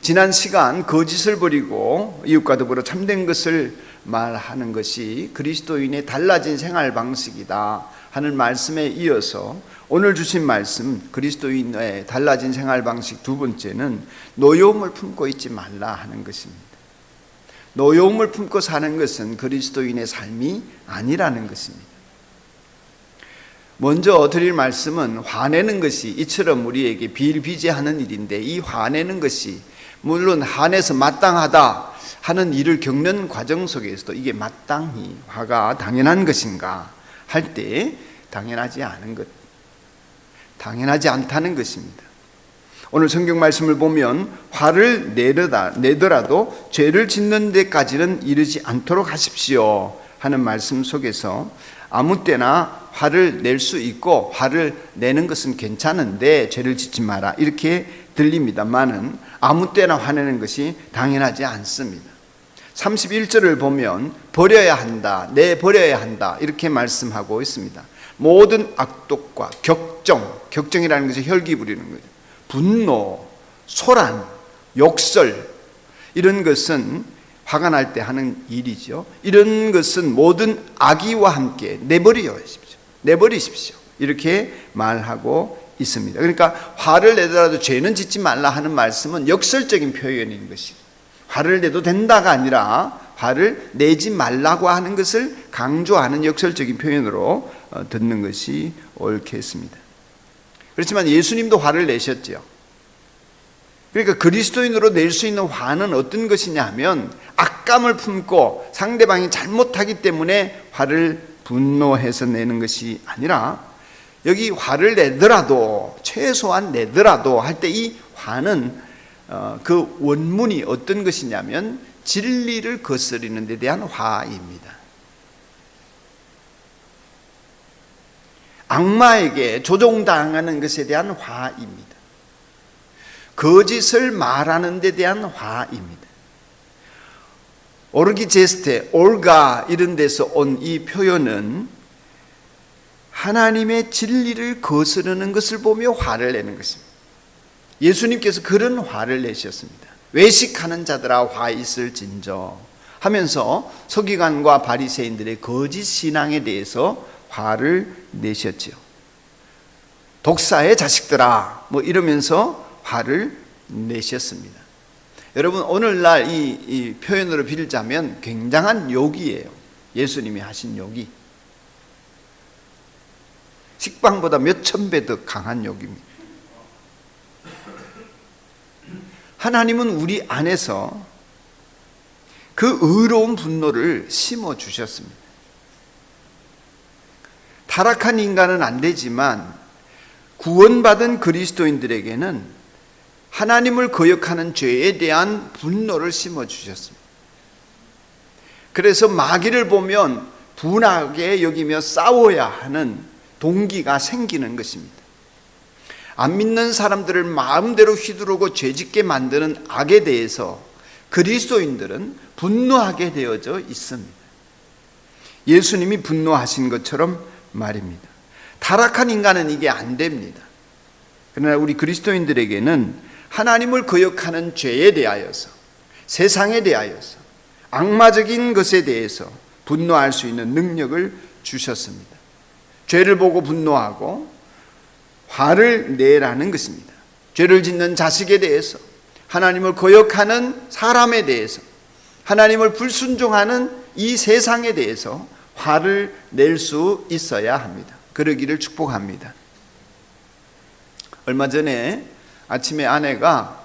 지난 시간 거짓을 버리고 이웃과 더불어 참된 것을 말하는 것이 그리스도인의 달라진 생활 방식이다 하는 말씀에 이어서 오늘 주신 말씀 그리스도인의 달라진 생활 방식 두 번째는 노여움을 품고 있지 말라 하는 것입니다. 노여움을 품고 사는 것은 그리스도인의 삶이 아니라는 것입니다. 먼저 드릴 말씀은 화내는 것이 이처럼 우리에게 비일비재하는 일인데 이 화내는 것이 물론 화내서 마땅하다 하는 일을 겪는 과정 속에서도 이게 마땅히 화가 당연한 것인가 할 때 당연하지 않은 것, 당연하지 않다는 것입니다. 오늘 성경 말씀을 보면 화를 내더라도 죄를 짓는 데까지는 이르지 않도록 하십시오 하는 말씀 속에서 아무 때나 화를 낼 수 있고 화를 내는 것은 괜찮은데 죄를 짓지 마라 이렇게 들립니다만은 아무 때나 화내는 것이 당연하지 않습니다. 31절을 보면 버려야 한다, 내버려야 한다 이렇게 말씀하고 있습니다. 모든 악독과 격정이라는 것이 혈기 부리는 거죠. 분노, 소란, 욕설 이런 것은 화가 날 때 하는 일이죠. 이런 것은 모든 악의와 함께 내버리십시오 이렇게 말하고 있습니다. 그러니까 화를 내더라도 죄는 짓지 말라 하는 말씀은 역설적인 표현인 것이고 화를 내도 된다가 아니라 화를 내지 말라고 하는 것을 강조하는 역설적인 표현으로 듣는 것이 옳겠습니다. 그렇지만 예수님도 화를 내셨죠. 그러니까 그리스도인으로 낼 수 있는 화는 어떤 것이냐 하면 악감을 품고 상대방이 잘못하기 때문에 화를 분노해서 내는 것이 아니라 여기 화를 내더라도 최소한 내더라도 할 때 이 화는 그 원문이 어떤 것이냐면 진리를 거스르는 데 대한 화입니다. 악마에게 조종당하는 것에 대한 화입니다. 거짓을 말하는 데 대한 화입니다. 오르기제스테, 올가 이런 데서 온 이 표현은 하나님의 진리를 거스르는 것을 보며 화를 내는 것입니다. 예수님께서 그런 화를 내셨습니다. 외식하는 자들아 화 있을진저 하면서 서기관과 바리새인들의 거짓 신앙에 대해서 화를 내셨지요. 독사의 자식들아 뭐 이러면서 화를 내셨습니다. 여러분 오늘날 이 표현으로 빌자면 굉장한 욕이에요. 예수님이 하신 욕이 식빵보다 몇천 배 더 강한 욕입니다. 하나님은 우리 안에서 그 의로운 분노를 심어주셨습니다. 타락한 인간은 안 되지만 구원받은 그리스도인들에게는 하나님을 거역하는 죄에 대한 분노를 심어주셨습니다. 그래서 마귀를 보면 분하게 여기며 싸워야 하는 동기가 생기는 것입니다. 안 믿는 사람들을 마음대로 휘두르고 죄짓게 만드는 악에 대해서 그리스도인들은 분노하게 되어져 있습니다. 예수님이 분노하신 것처럼 말입니다. 타락한 인간은 이게 안 됩니다. 그러나 우리 그리스도인들에게는 하나님을 거역하는 죄에 대하여서, 세상에 대하여서, 악마적인 것에 대해서 분노할 수 있는 능력을 주셨습니다. 죄를 보고 분노하고 화를 내라는 것입니다. 죄를 짓는 자식에 대해서, 하나님을 거역하는 사람에 대해서, 하나님을 불순종하는 이 세상에 대해서 화를 낼 수 있어야 합니다. 그러기를 축복합니다. 얼마 전에 아침에 아내가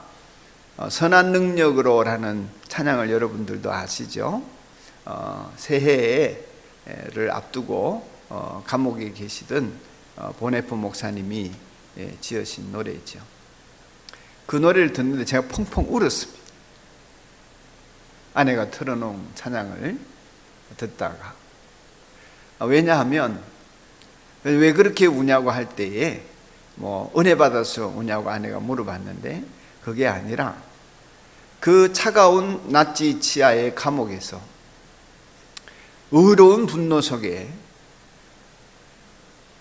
선한 능력으로라는 찬양을 여러분들도 아시죠? 새해를 앞두고 감옥에 계시던 보네포 목사님이 지으신 노래죠. 그 노래를 듣는데 제가 펑펑 울었습니다. 아내가 틀어놓은 찬양을 듣다가. 왜냐하면 왜 그렇게 우냐고 할 때에 은혜 받아서 우냐고 아내가 물어봤는데, 그게 아니라 그 차가운 나치 치하의 감옥에서 의로운 분노 속에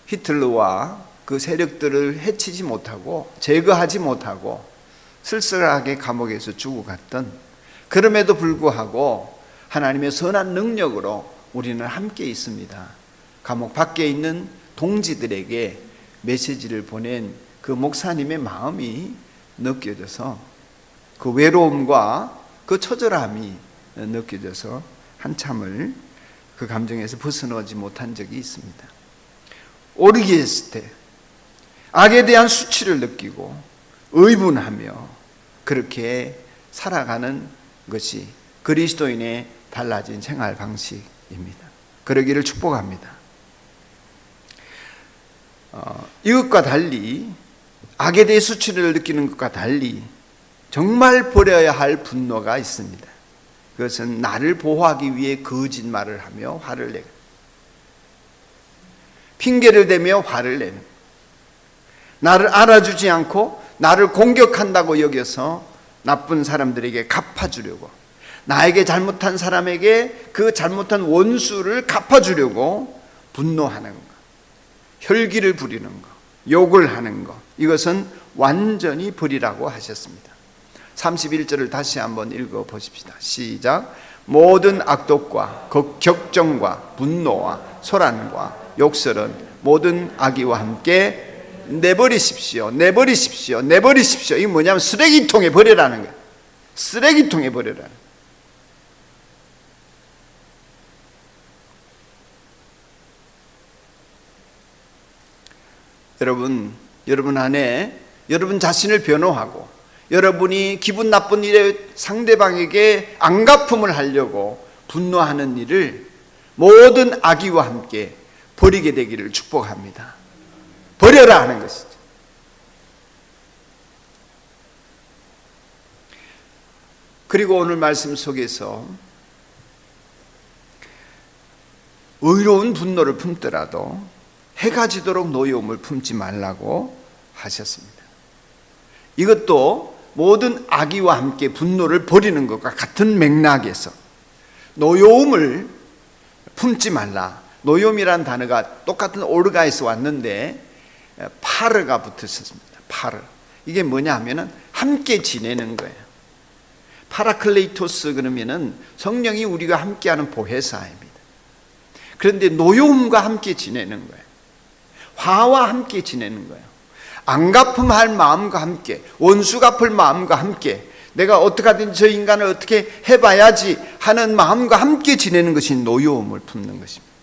히틀러와 그 세력들을 해치지 못하고 제거하지 못하고 쓸쓸하게 감옥에서 죽어갔던, 그럼에도 불구하고 하나님의 선한 능력으로 우리는 함께 있습니다. 감옥 밖에 있는 동지들에게 메시지를 보낸 그 목사님의 마음이 느껴져서, 그 외로움과 그 처절함이 느껴져서 한참을 그 감정에서 벗어나지 못한 적이 있습니다. 오르기에스테, 악에 대한 수치를 느끼고 의분하며 그렇게 살아가는 것이 그리스도인의 달라진 생활 방식입니다. 그러기를 축복합니다. 이것과 달리, 악에 대해 수치를 느끼는 것과 달리 정말 버려야 할 분노가 있습니다. 그것은 나를 보호하기 위해 거짓말을 하며 화를 내고, 핑계를 대며 화를 내는, 나를 알아주지 않고 나를 공격한다고 여겨서 나쁜 사람들에게 갚아주려고, 나에게 잘못한 사람에게 그 잘못한 원수를 갚아주려고 분노하는 것, 혈기를 부리는 것, 욕을 하는 것, 이것은 완전히 버리라고 하셨습니다. 31절을 다시 한번 읽어 보십시다. 시작. 모든 악독과 격정과 분노와 소란과 욕설은 모든 악의와 함께 내버리십시오. 내버리십시오. 내버리십시오. 이게 뭐냐면 쓰레기통에 버리라는 거예요. 쓰레기통에 버리라는 거예요. 여러분 안에 여러분 자신을 변호하고, 여러분이 기분 나쁜 일에 상대방에게 안갚음을 하려고 분노하는 일을 모든 악의와 함께 버리게 되기를 축복합니다. 버려라 하는 것이죠. 그리고 오늘 말씀 속에서 의로운 분노를 품더라도 해가 지도록 노여움을 품지 말라고 하셨습니다. 이것도 모든 악의와 함께 분노를 버리는 것과 같은 맥락에서 노여움을 품지 말라. 노여움이라는 단어가 똑같은 오르가에서 왔는데 파르가 붙었습니다. 파르. 이게 뭐냐 하면은 함께 지내는 거예요. 파라클레이토스 그러면은 성령이 우리가 함께하는 보혜사입니다. 그런데 노여움과 함께 지내는 거예요. 화와 함께 지내는 거예요. 안갚음할 마음과 함께, 원수 갚을 마음과 함께, 내가 어떻게든 저 인간을 어떻게 해봐야지 하는 마음과 함께 지내는 것이 노여움을 품는 것입니다.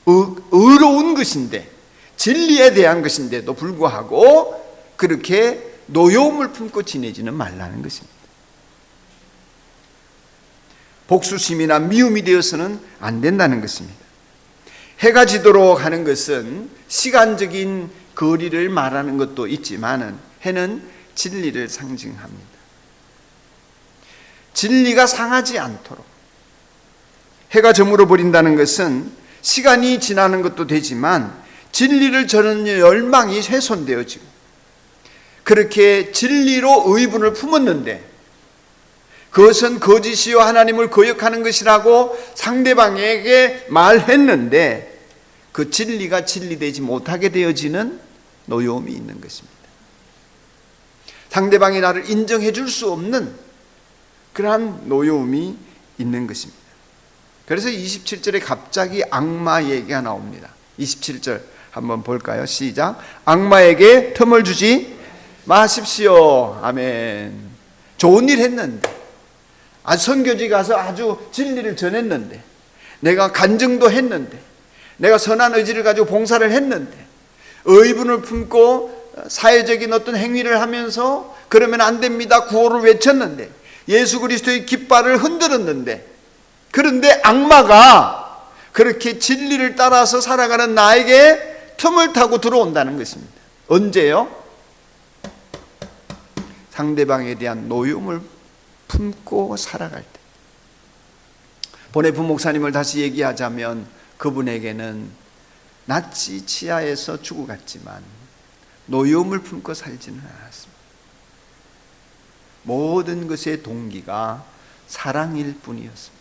의로운 것인데, 진리에 대한 것인데도 불구하고 그렇게 노여움을 품고 지내지는 말라는 것입니다. 복수심이나 미움이 되어서는 안 된다는 것입니다. 해가 지도록 하는 것은 시간적인 거리를 말하는 것도 있지만은 해는 진리를 상징합니다. 진리가 상하지 않도록, 해가 저물어 버린다는 것은 시간이 지나는 것도 되지만 진리를 전하는 열망이 훼손되어지고, 그렇게 진리로 의분을 품었는데 그것은 거짓이요 하나님을 거역하는 것이라고 상대방에게 말했는데 그 진리가 진리되지 못하게 되어지는 노여움이 있는 것입니다. 상대방이 나를 인정해 줄 수 없는 그러한 노여움이 있는 것입니다. 그래서 27절에 갑자기 악마 얘기가 나옵니다. 27절 한번 볼까요? 시작. 악마에게 틈을 주지 마십시오. 아멘. 좋은 일 했는데, 선교지 가서 아주 진리를 전했는데, 내가 간증도 했는데, 내가 선한 의지를 가지고 봉사를 했는데, 의분을 품고 사회적인 어떤 행위를 하면서 그러면 안 됩니다 구호를 외쳤는데, 예수 그리스도의 깃발을 흔들었는데, 그런데 악마가 그렇게 진리를 따라서 살아가는 나에게 틈을 타고 들어온다는 것입니다. 언제요? 상대방에 대한 노여움을 품고 살아갈 때. 본의 부목사님을 다시 얘기하자면 그분에게는 나치 치하에서 죽어갔지만 노여움을 품고 살지는 않았습니다. 모든 것의 동기가 사랑일 뿐이었습니다.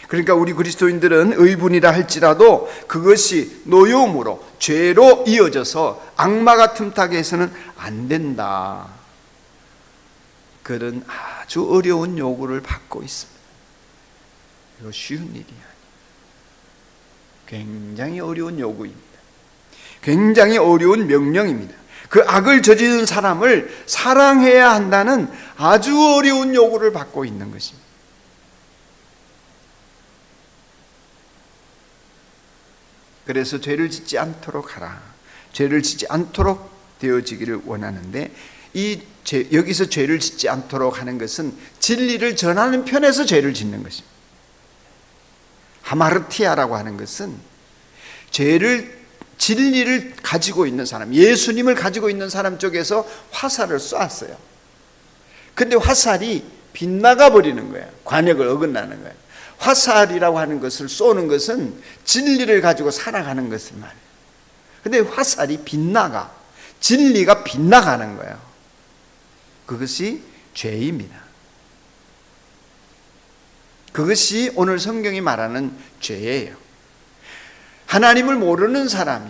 그러니까 우리 그리스도인들은 의분이라 할지라도 그것이 노여움으로, 죄로 이어져서 악마가 틈타게 해서는 안 된다. 그런 아주 어려운 요구를 받고 있습니다. 이거 쉬운 일이 아니에요. 굉장히 어려운 요구입니다. 굉장히 어려운 명령입니다. 그 악을 저지른 사람을 사랑해야 한다는 아주 어려운 요구를 받고 있는 것입니다. 그래서 죄를 짓지 않도록 하라. 죄를 짓지 않도록 되어지기를 원하는데, 여기서 죄를 짓지 않도록 하는 것은 진리를 전하는 편에서 죄를 짓는 것입니다. 하마르티아라고 하는 것은 진리를 가지고 있는 사람, 예수님을 가지고 있는 사람 쪽에서 화살을 쏘았어요. 근데 화살이 빗나가 버리는 거예요. 관역을 어긋나는 거예요. 화살이라고 하는 것을 쏘는 것은 진리를 가지고 살아가는 것을 말해요. 근데 화살이 빗나가, 진리가 빗나가는 거예요. 그것이 죄입니다. 그것이 오늘 성경이 말하는 죄예요. 하나님을 모르는 사람이,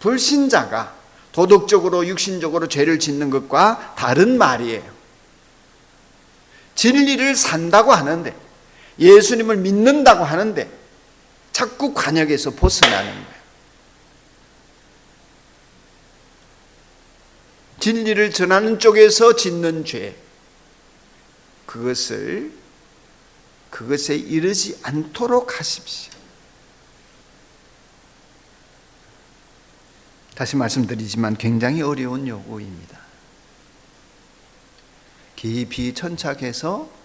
불신자가 도덕적으로 육신적으로 죄를 짓는 것과 다른 말이에요. 진리를 산다고 하는데, 예수님을 믿는다고 하는데 자꾸 관역에서 벗어나는 거예요. 진리를 전하는 쪽에서 짓는 죄, 그것에 이르지 않도록 하십시오. 다시 말씀드리지만 굉장히 어려운 요구입니다. 깊이 천착해서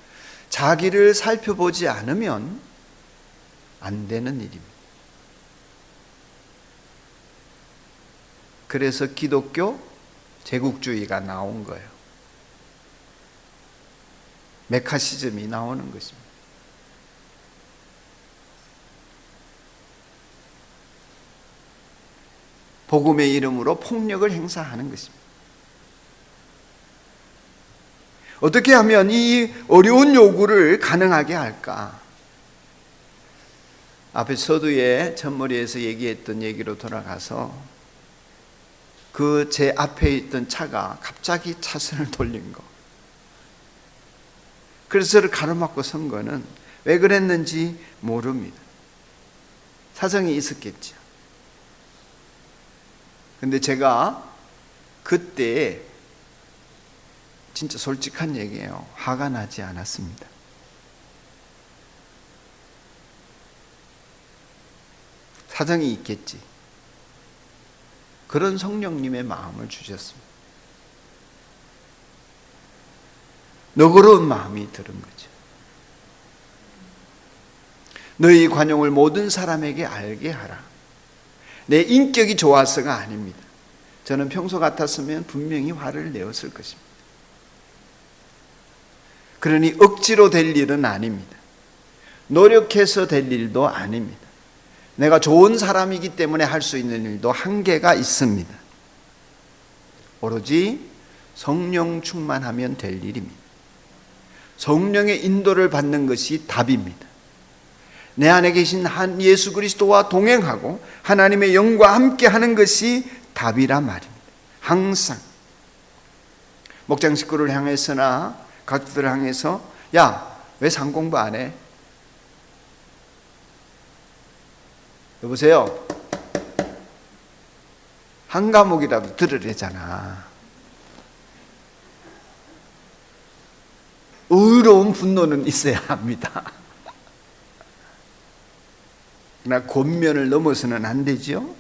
자기를 살펴보지 않으면 안 되는 일입니다. 그래서 기독교 제국주의가 나온 거예요. 메카시즘이 나오는 것입니다. 복음의 이름으로 폭력을 행사하는 것입니다. 어떻게 하면 이 어려운 요구를 가능하게 할까? 앞에 서두에 첫머리에서 얘기했던 얘기로 돌아가서 그 제 앞에 있던 차가 갑자기 차선을 돌린 거, 그래서 저를 가로막고 선 거는 왜 그랬는지 모릅니다. 사정이 있었겠죠. 근데 제가 그때 진짜 솔직한 얘기예요. 화가 나지 않았습니다. 사정이 있겠지. 그런 성령님의 마음을 주셨습니다. 너그러운 마음이 들은 거죠. 너희 관용을 모든 사람에게 알게 하라. 내 인격이 좋아서가 아닙니다. 저는 평소 같았으면 분명히 화를 내었을 것입니다. 그러니 억지로 될 일은 아닙니다. 노력해서 될 일도 아닙니다. 내가 좋은 사람이기 때문에 할 수 있는 일도 한계가 있습니다. 오로지 성령 충만하면 될 일입니다. 성령의 인도를 받는 것이 답입니다. 내 안에 계신 한 예수 그리스도와 동행하고 하나님의 영과 함께 하는 것이 답이란 말입니다. 항상 목장 식구를 향해서나 가족들을 향해서 야, 왜 상공부 안 해? 여보세요? 한 과목이라도 들으래잖아. 의로운 분노는 있어야 합니다. 그러나 권면을 넘어서는 안 되죠.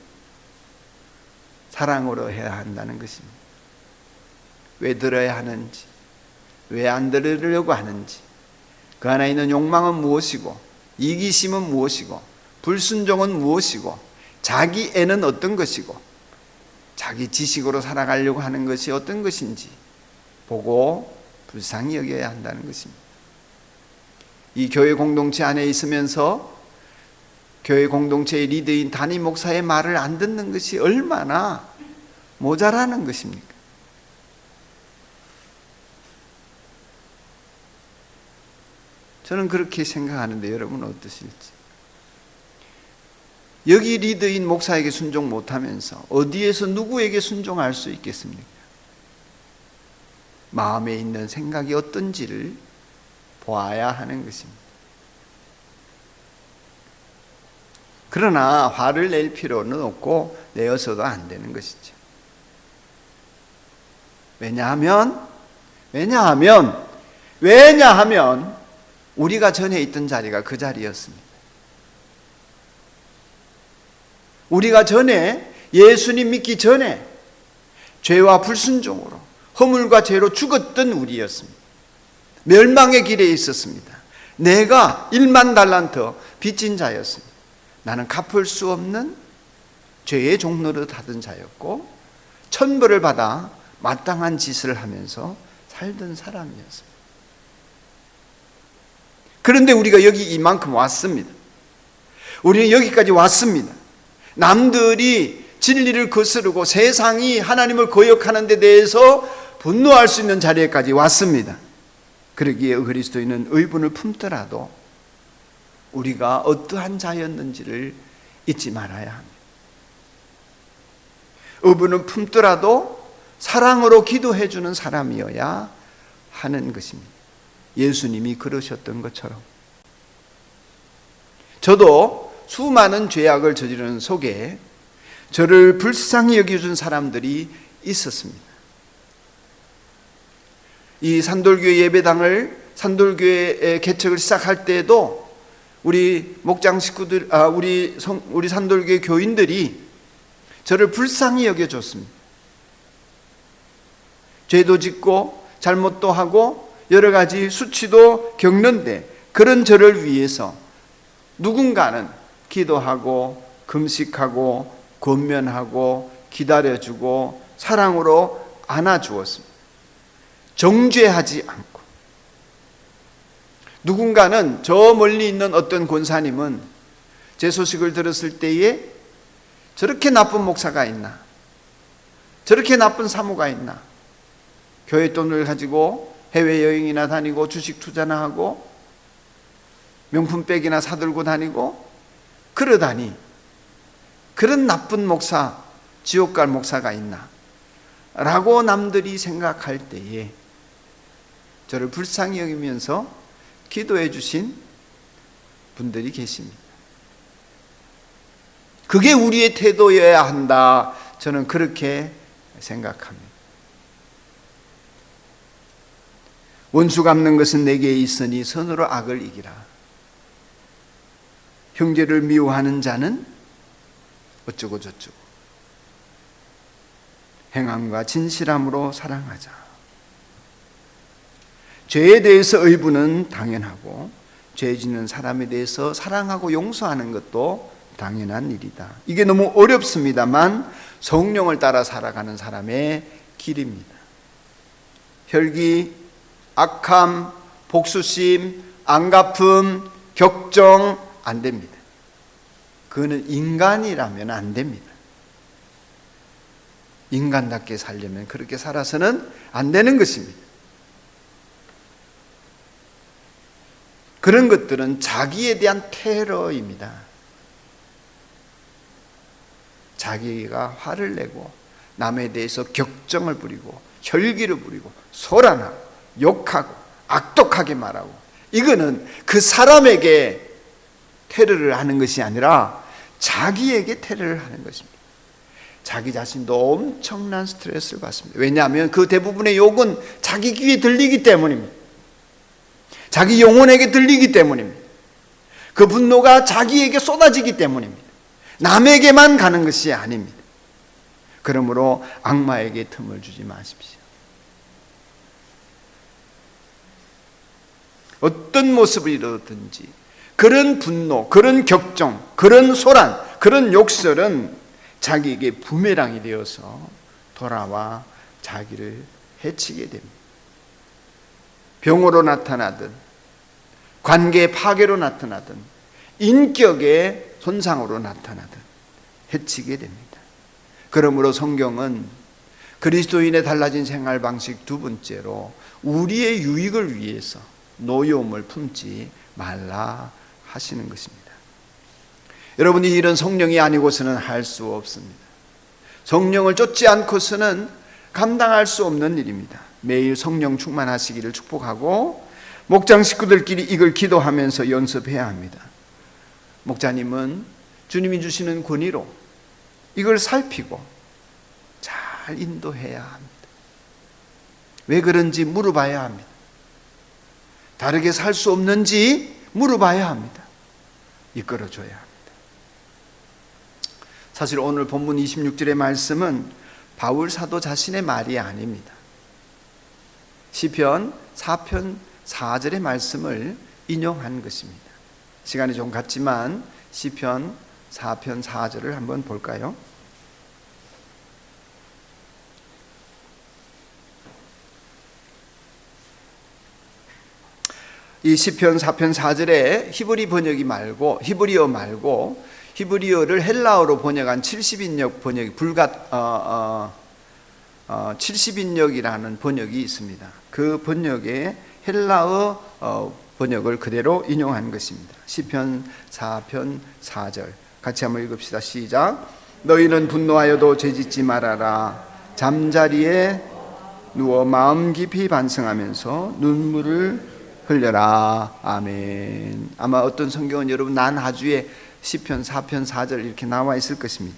사랑으로 해야 한다는 것입니다. 왜 들어야 하는지, 왜 안 들으려고 하는지, 그 안에 있는 욕망은 무엇이고, 이기심은 무엇이고, 불순종은 무엇이고, 자기 애는 어떤 것이고, 자기 지식으로 살아가려고 하는 것이 어떤 것인지 보고 불쌍히 여겨야 한다는 것입니다. 이 교회 공동체 안에 있으면서 교회 공동체의 리더인 담임 목사의 말을 안 듣는 것이 얼마나 모자라는 것입니까? 저는 그렇게 생각하는데 여러분은 어떠실지. 여기 리더인 목사에게 순종 못하면서 어디에서 누구에게 순종할 수 있겠습니까? 마음에 있는 생각이 어떤지를 보아야 하는 것입니다. 그러나 화를 낼 필요는 없고 내어서도 안 되는 것이죠. 왜냐하면 우리가 전에 있던 자리가 그 자리였습니다. 우리가 전에 예수님 믿기 전에 죄와 불순종으로 허물과 죄로 죽었던 우리였습니다. 멸망의 길에 있었습니다. 내가 1만 달란트 빚진 자였습니다. 나는 갚을 수 없는 죄의 종노릇 하던 자였고 천벌을 받아 마땅한 짓을 하면서 살던 사람이었습니다. 그런데 우리가 여기 이만큼 왔습니다. 우리는 여기까지 왔습니다. 남들이 진리를 거스르고 세상이 하나님을 거역하는 데 대해서 분노할 수 있는 자리에까지 왔습니다. 그러기에 그리스도인은 의분을 품더라도 우리가 어떠한 자였는지를 잊지 말아야 합니다. 의분을 품더라도 사랑으로 기도해 주는 사람이어야 하는 것입니다. 예수님이 그러셨던 것처럼. 저도 수많은 죄악을 저지르는 속에 저를 불쌍히 여겨준 사람들이 있었습니다. 이 산돌교회 예배당을 산돌교회 개척을 시작할 때에도 우리 목장 식구들, 우리 산돌교회 교인들이 저를 불쌍히 여겨줬습니다. 죄도 짓고 잘못도 하고 여러 가지 수치도 겪는데 그런 저를 위해서 누군가는 기도하고 금식하고 권면하고 기다려주고 사랑으로 안아주었습니다. 정죄하지 않고. 누군가는 저 멀리 있는 어떤 권사님은 제 소식을 들었을 때에 저렇게 나쁜 목사가 있나, 저렇게 나쁜 사모가 있나, 교회 돈을 가지고 해외여행이나 다니고 주식 투자나 하고 명품백이나 사들고 다니고 그러다니 그런 나쁜 목사, 지옥 갈 목사가 있나 라고 남들이 생각할 때에 저를 불쌍히 여기면서 기도해 주신 분들이 계십니다. 그게 우리의 태도여야 한다. 저는 그렇게 생각합니다. 원수 갚는 것은 내게 있으니 선으로 악을 이기라. 형제를 미워하는 자는 어쩌고 저쩌고. 행함과 진실함으로 사랑하자. 죄에 대해서 의분은 당연하고 죄 짓는 사람에 대해서 사랑하고 용서하는 것도 당연한 일이다. 이게 너무 어렵습니다만 성령을 따라 살아가는 사람의 길입니다. 혈기, 악함, 복수심, 안갚음, 격정 안 됩니다. 그거는 인간이라면 안 됩니다. 인간답게 살려면 그렇게 살아서는 안 되는 것입니다. 그런 것들은 자기에 대한 테러입니다. 자기가 화를 내고 남에 대해서 격정을 부리고 혈기를 부리고 소란하고 욕하고 악독하게 말하고, 이거는 그 사람에게 테러를 하는 것이 아니라 자기에게 테러를 하는 것입니다. 자기 자신도 엄청난 스트레스를 받습니다. 왜냐하면 그 대부분의 욕은 자기 귀에 들리기 때문입니다. 자기 영혼에게 들리기 때문입니다. 그 분노가 자기에게 쏟아지기 때문입니다. 남에게만 가는 것이 아닙니다. 그러므로 악마에게 틈을 주지 마십시오. 어떤 모습을 이루든지 그런 분노, 그런 격정, 그런 소란, 그런 욕설은 자기에게 부메랑이 되어서 돌아와 자기를 해치게 됩니다. 병으로 나타나든 관계 파괴로 나타나든 인격의 손상으로 나타나든 해치게 됩니다. 그러므로 성경은 그리스도인의 달라진 생활 방식 두 번째로 우리의 유익을 위해서 노여움을 품지 말라 하시는 것입니다. 여러분, 이 일은 성령이 아니고서는 할 수 없습니다. 성령을 쫓지 않고서는 감당할 수 없는 일입니다. 매일 성령 충만하시기를 축복하고 목장 식구들끼리 이걸 기도하면서 연습해야 합니다. 목자님은 주님이 주시는 권위로 이걸 살피고 잘 인도해야 합니다. 왜 그런지 물어봐야 합니다. 다르게 살 수 없는지 물어봐야 합니다. 이끌어줘야 합니다. 사실 오늘 본문 26절의 말씀은 바울 사도 자신의 말이 아닙니다. 시편 4편 4절의 말씀을 인용한 것입니다. 시간이 좀 갔지만 시편 4편 4절을 한번 볼까요? 이 시편 4편 4절에 히브리어 말고 히브리어를 헬라어로 번역한 70인역 번역이 70인역이라는 번역이 있습니다. 그 번역에 헬라어 번역을 그대로 인용한 것입니다. 시편 4편 4절 같이 한번 읽읍시다. 시작. 너희는 분노하여도 죄짓지 말아라. 잠자리에 누워 마음 깊이 반성하면서 눈물을 흘려라. 아멘. 아마 어떤 성경은 여러분 난하주에 시편 4편 4절 이렇게 나와 있을 것입니다.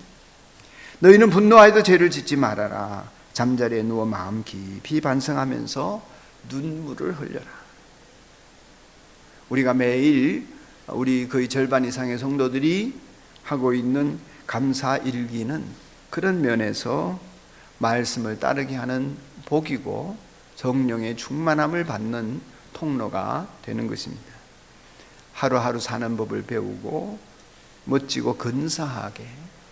너희는 분노하여도 죄를 짓지 말아라. 잠자리에 누워 마음 깊이 반성하면서 눈물을 흘려라. 우리가 매일 우리 거의 절반 이상의 성도들이 하고 있는 감사 일기는 그런 면에서 말씀을 따르게 하는 복이고 성령의 충만함을 받는 통로가 되는 것입니다. 하루하루 사는 법을 배우고 멋지고 근사하게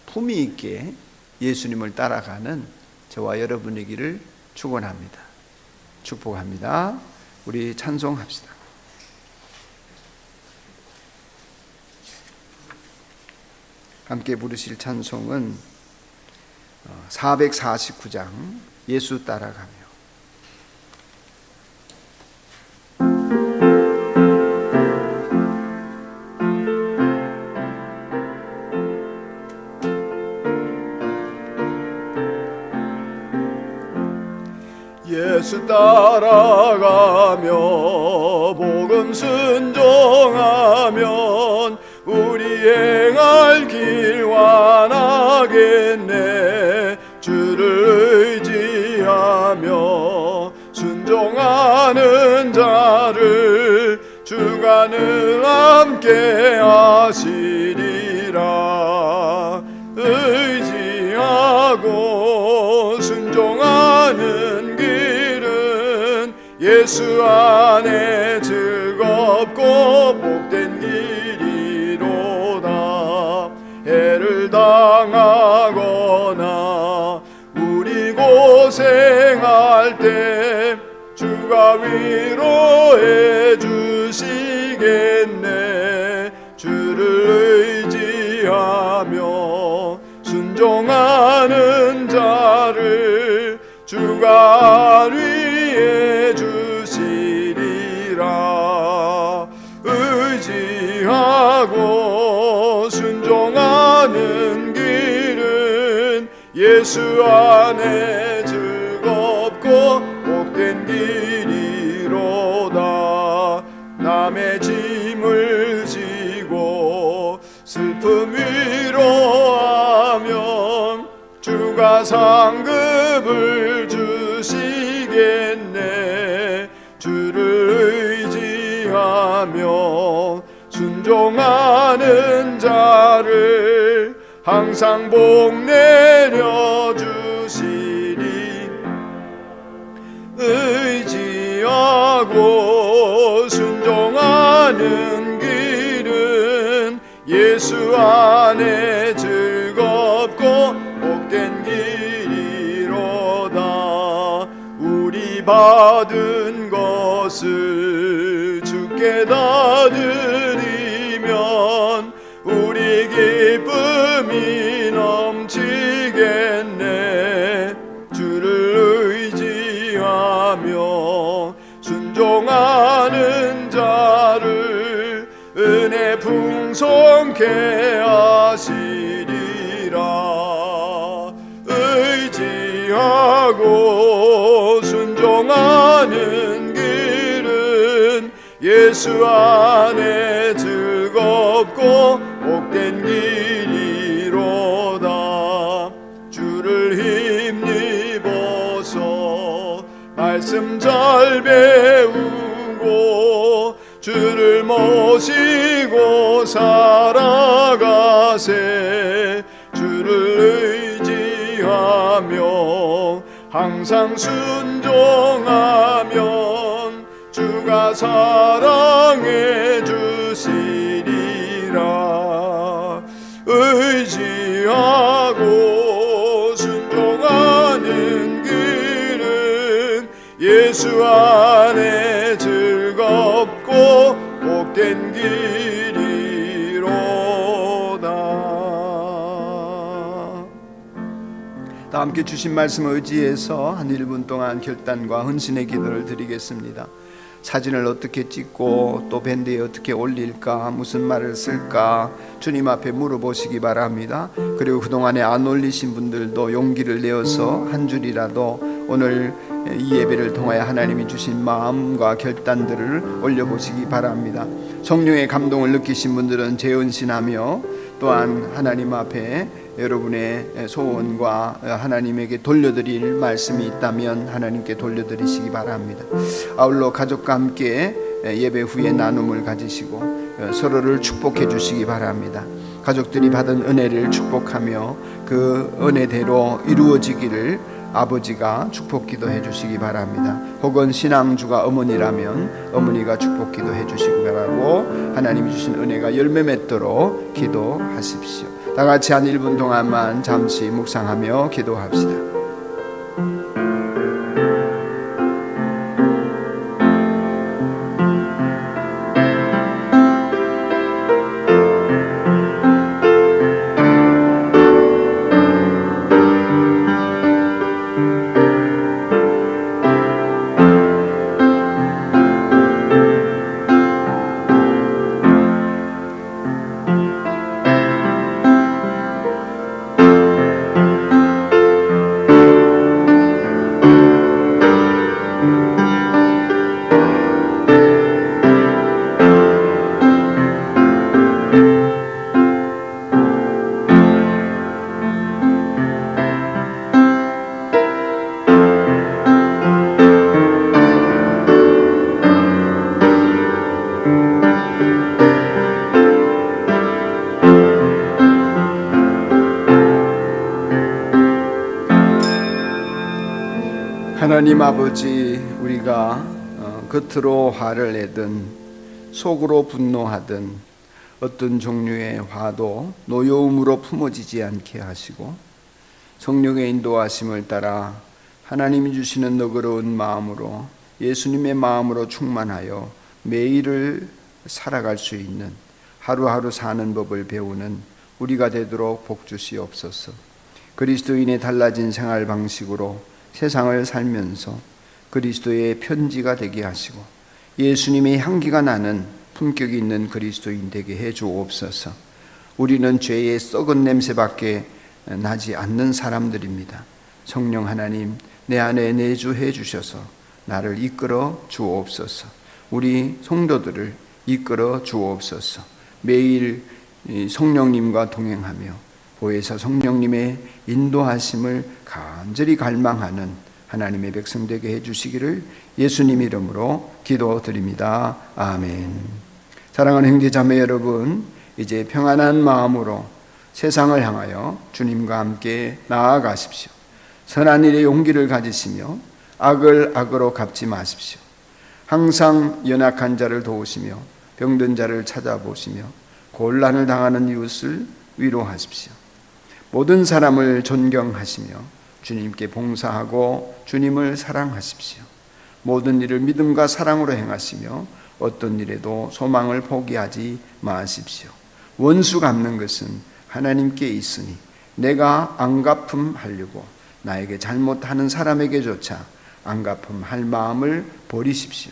품위 있게 예수님을 따라가는 저와 여러분이기를 축원합니다. 축복합니다. 우리 찬송합시다. 함께 부르실 찬송은 449장 예수 따라가며. 예수 따라가며 복음 순종하면 우리 행할 길 완하겠네. 주를 의지하며 순종하는 자를 주가 늘 함께 하시리라. 의지하고 순종하는 길은 예수 안에 즐겁고 복된 길이로다. 해를 당하거나 우리 고생할 때 주가 위로해 주시겠네. 주를 의지하며 순종하는 자를 주가 위해 주시리라. 의지하고 순종하는 길은 예수 안에 즐겁고 복된 길이로다. 남의 짐을 지고 슬픔 위로하면 주가 상급을 주시겠네. 주를 의지하며 순종하는 자를 항상 복 내려 주시리. 의지하고 순종하는 길은 예수 안에 즐겁고 복된 길이로다. 우리 받은 것을 주께 다 드리면 우리 기쁨이 넘치겠네. 주를 의지하며 순종하는 자를 은혜 풍성케 하시리라. 의지하고 순종하는 길은 예수 안에 즐겁고 복된 길이로다. 주를 힘입어서 말씀 잘 배우고 주를 모시고 살아가세. 주를 의지하며 항상 순종하면 주가 사랑해 주시리라. 의지하고 순종하는 길은 예수 안에 즐겁고 복된 길이로다. 다 함께 주신 말씀을 의지해서 한 1분 동안 결단과 헌신의 기도를 드리겠습니다. 사진을 어떻게 찍고 또 밴드에 어떻게 올릴까, 무슨 말을 쓸까 주님 앞에 물어보시기 바랍니다. 그리고 그동안에 안 올리신 분들도 용기를 내어서 한 줄이라도 오늘 이 예배를 통하여 하나님이 주신 마음과 결단들을 올려보시기 바랍니다. 성령의 감동을 느끼신 분들은 재헌신하며 또한 하나님 앞에 여러분의 소원과 하나님에게 돌려드릴 말씀이 있다면 하나님께 돌려드리시기 바랍니다. 아울러 가족과 함께 예배 후에 나눔을 가지시고 서로를 축복해 주시기 바랍니다. 가족들이 받은 은혜를 축복하며 그 은혜대로 이루어지기를 아버지가 축복 기도해 주시기 바랍니다. 혹은 신앙주가 어머니라면 어머니가 축복 기도해 주시기 바라고 하나님이 주신 은혜가 열매 맺도록 기도하십시오. 다 같이 한 1분 동안만 잠시 묵상하며 기도합시다. 하나님 아버지, 우리가 겉으로 화를 내든 속으로 분노하든 어떤 종류의 화도 노여움으로 품어지지 않게 하시고 성령의 인도하심을 따라 하나님이 주시는 너그러운 마음으로 예수님의 마음으로 충만하여 매일을 살아갈 수 있는 하루하루 사는 법을 배우는 우리가 되도록 복 주시옵소서. 그리스도인의 달라진 생활 방식으로 세상을 살면서 그리스도의 편지가 되게 하시고 예수님의 향기가 나는 품격이 있는 그리스도인 되게 해 주옵소서. 우리는 죄의 썩은 냄새밖에 나지 않는 사람들입니다. 성령 하나님, 내 안에 내주해 주셔서 나를 이끌어 주옵소서. 우리 성도들을 이끌어 주옵소서. 매일 성령님과 동행하며 보혜사 성령님의 인도하심을 간절히 갈망하는 하나님의 백성 되게 해주시기를 예수님 이름으로 기도드립니다. 아멘. 사랑하는 형제 자매 여러분, 이제 평안한 마음으로 세상을 향하여 주님과 함께 나아가십시오. 선한 일에 용기를 가지시며 악을 악으로 갚지 마십시오. 항상 연약한 자를 도우시며 병든 자를 찾아보시며 곤란을 당하는 이웃을 위로하십시오. 모든 사람을 존경하시며 주님께 봉사하고 주님을 사랑하십시오. 모든 일을 믿음과 사랑으로 행하시며 어떤 일에도 소망을 포기하지 마십시오. 원수 갚는 것은 하나님께 있으니 내가 안갚음하려고 나에게 잘못하는 사람에게조차 안갚음할 마음을 버리십시오.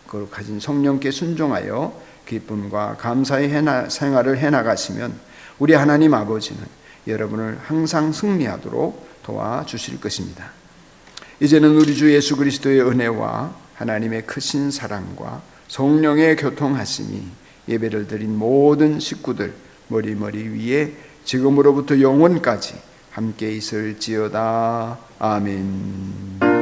거룩하신 성령께 순종하여 기쁨과 감사의 생활을 해나가시면 우리 하나님 아버지는 여러분을 항상 승리하도록 도와주실 것입니다. 이제는 우리 주 예수 그리스도의 은혜와 하나님의 크신 사랑과 성령의 교통하심이 예배를 드린 모든 식구들 머리 위에 지금으로부터 영원까지 함께 있을지어다. 아멘.